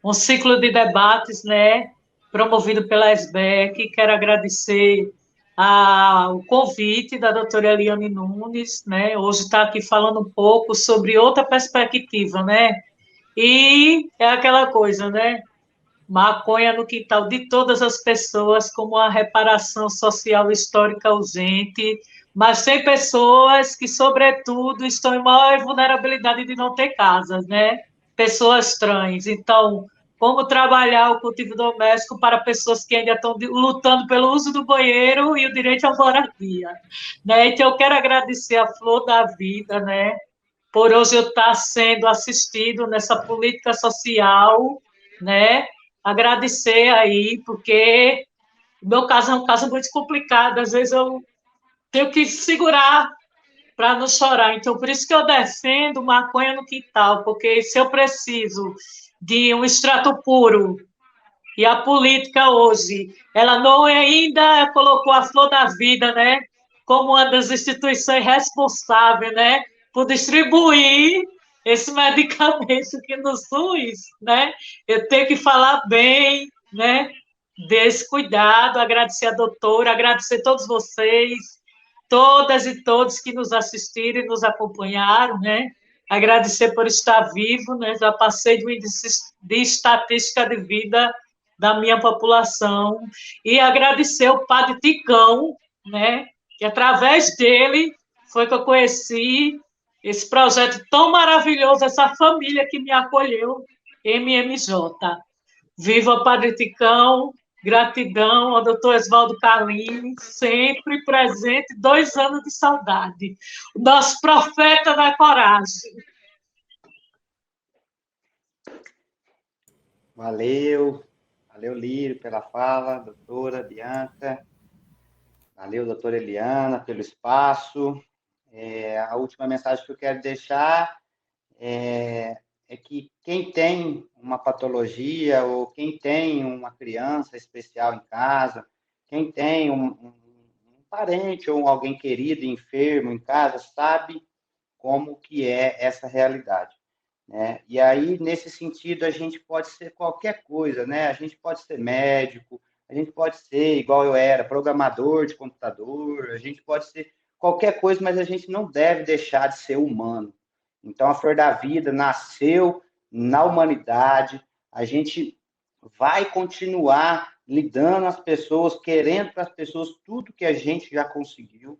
um ciclo de debates, né, promovido pela SBEC. Quero agradecer o convite da doutora Eliane Nunes, né? Hoje está aqui falando um pouco sobre outra perspectiva, né? E é aquela coisa, né? Maconha no quintal de todas as pessoas, como a reparação social histórica ausente, mas tem pessoas que, sobretudo, estão em maior vulnerabilidade de não ter casas, né? Pessoas trans. Então, como trabalhar o cultivo doméstico para pessoas que ainda estão lutando pelo uso do banheiro e o direito à moradia, né? Então, eu quero agradecer a Flor da Vida, né? Por hoje eu estar sendo assistido nessa política social, né? Agradecer aí, porque o meu caso é um caso muito complicado, às vezes eu tenho que segurar para não chorar. Então, por isso que eu defendo maconha no quintal, porque se eu preciso de um extrato puro, e a política hoje, ela não ainda colocou a Flor da Vida, né, como uma das instituições responsáveis, né, por distribuir esse medicamento que no SUS, né, eu tenho que falar bem, né, desse cuidado, agradecer a doutora, agradecer a todos vocês, todas e todos que nos assistiram e nos acompanharam, né? Agradecer por estar vivo, né? Já passei do índice de estatística de vida da minha população e agradecer o Padre Ticão, né? Que através dele foi que eu conheci esse projeto tão maravilhoso, essa família que me acolheu, MMJ. Viva o Padre Ticão, gratidão ao doutor Oswaldo Carlini, sempre presente, 2 anos de saudade. O nosso profeta da coragem. Valeu, valeu, Lírio, pela fala, doutora Bianca. Valeu, doutora Eliana, pelo espaço. A última mensagem que eu quero deixar é que quem tem uma patologia ou quem tem uma criança especial em casa, quem tem um parente ou alguém querido enfermo em casa, sabe como que é essa realidade, né? E aí, nesse sentido, a gente pode ser qualquer coisa, né? A gente pode ser médico, a gente pode ser, igual eu era, programador de computador, a gente pode ser qualquer coisa, mas a gente não deve deixar de ser humano. Então, a Flor da Vida nasceu na humanidade, a gente vai continuar lidando as pessoas, querendo para as pessoas tudo que a gente já conseguiu,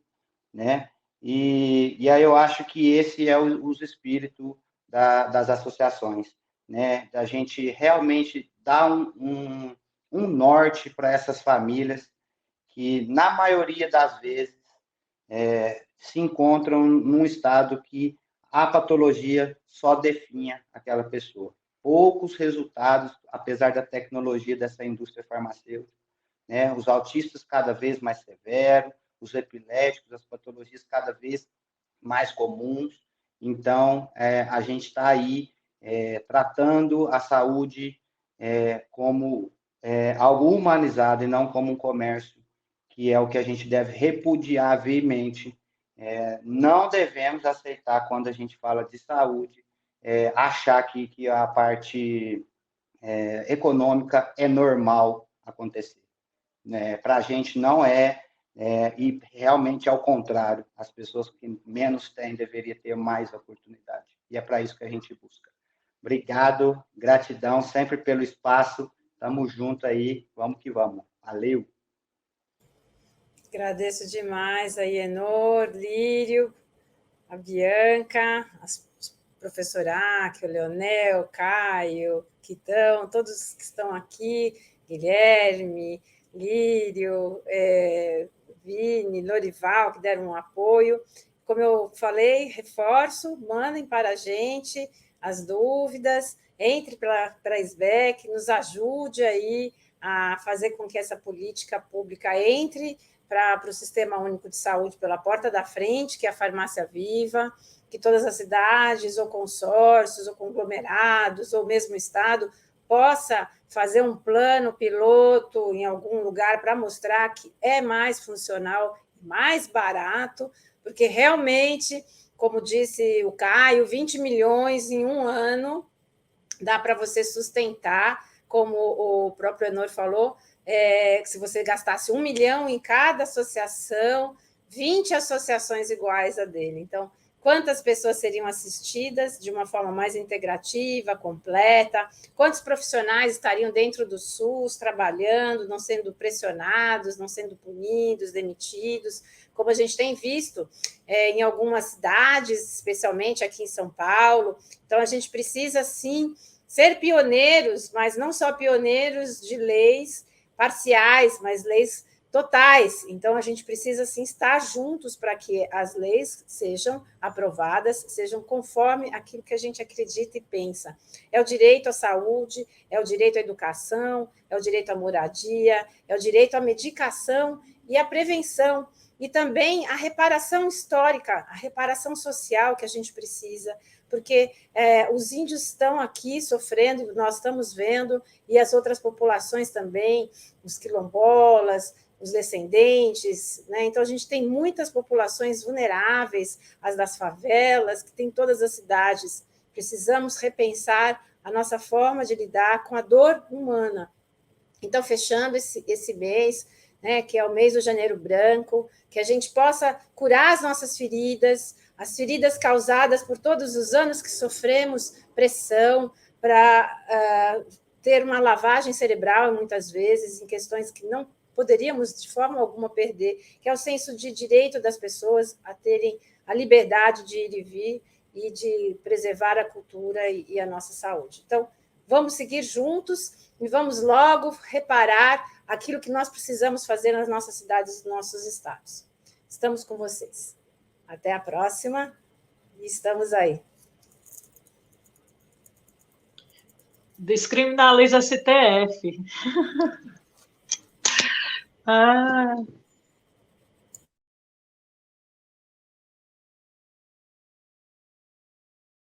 né? E aí eu acho que esse é os espíritos das associações, né? Da gente realmente dar um norte para essas famílias que, na maioria das vezes, se encontram num estado que a patologia só definha aquela pessoa. Poucos resultados, apesar da tecnologia dessa indústria farmacêutica, né? Os autistas cada vez mais severos, os epiléticos, as patologias cada vez mais comuns. Então, a gente está aí tratando a saúde como algo humanizado e não como um comércio, que é o que a gente deve repudiar veemente. Não devemos aceitar, quando a gente fala de saúde, achar que a parte econômica é normal acontecer. Para a gente não e realmente ao contrário, as pessoas que menos têm deveriam ter mais oportunidade. E é para isso que a gente busca. Obrigado, gratidão sempre pelo espaço. Estamos juntos aí, vamos que vamos. Valeu! Agradeço demais a Ienor, Lírio, a Bianca, o professor Aki, o Leonel, Caio, Quitão, todos que estão aqui, Guilherme, Lírio, Vini, Lorival, que deram um apoio. Como eu falei, reforço, mandem para a gente as dúvidas, entre para a SBEC, nos ajude aí a fazer com que essa política pública entre para o Sistema Único de Saúde pela porta da frente, que é a farmácia viva, que todas as cidades, ou consórcios, ou conglomerados, ou mesmo Estado, possa fazer um plano piloto em algum lugar para mostrar que é mais funcional, mais barato, porque realmente, como disse o Caio, 20 milhões em um ano dá para você sustentar, como o próprio Enor falou, que se você gastasse 1 milhão em cada associação, 20 associações iguais a dele. Então, quantas pessoas seriam assistidas de uma forma mais integrativa, completa, quantos profissionais estariam dentro do SUS trabalhando, não sendo pressionados, não sendo punidos, demitidos, como a gente tem visto em algumas cidades, especialmente aqui em São Paulo. Então, a gente precisa, sim, ser pioneiros, mas não só pioneiros de leis parciais, mas leis totais. Então, a gente precisa, sim, estar juntos para que as leis sejam aprovadas, sejam conforme aquilo que a gente acredita e pensa. É o direito à saúde, é o direito à educação, é o direito à moradia, é o direito à medicação e à prevenção, e também a reparação histórica, a reparação social que a gente precisa, porque os índios estão aqui sofrendo, nós estamos vendo, e as outras populações também, os quilombolas, os descendentes, né? Então, a gente tem muitas populações vulneráveis, as das favelas, que tem em todas as cidades. Precisamos repensar a nossa forma de lidar com a dor humana. Então, fechando esse mês, né, que é o mês do Janeiro Branco, que a gente possa curar as nossas feridas, as feridas causadas por todos os anos que sofremos pressão para ter uma lavagem cerebral, muitas vezes, em questões que não poderíamos, de forma alguma, perder, que é o senso de direito das pessoas a terem a liberdade de ir e vir e de preservar a cultura e a nossa saúde. Então, vamos seguir juntos e vamos logo reparar aquilo que nós precisamos fazer nas nossas cidades e nos nossos estados. Estamos com vocês. Até a próxima e estamos aí. Descriminaliza STF. Ah.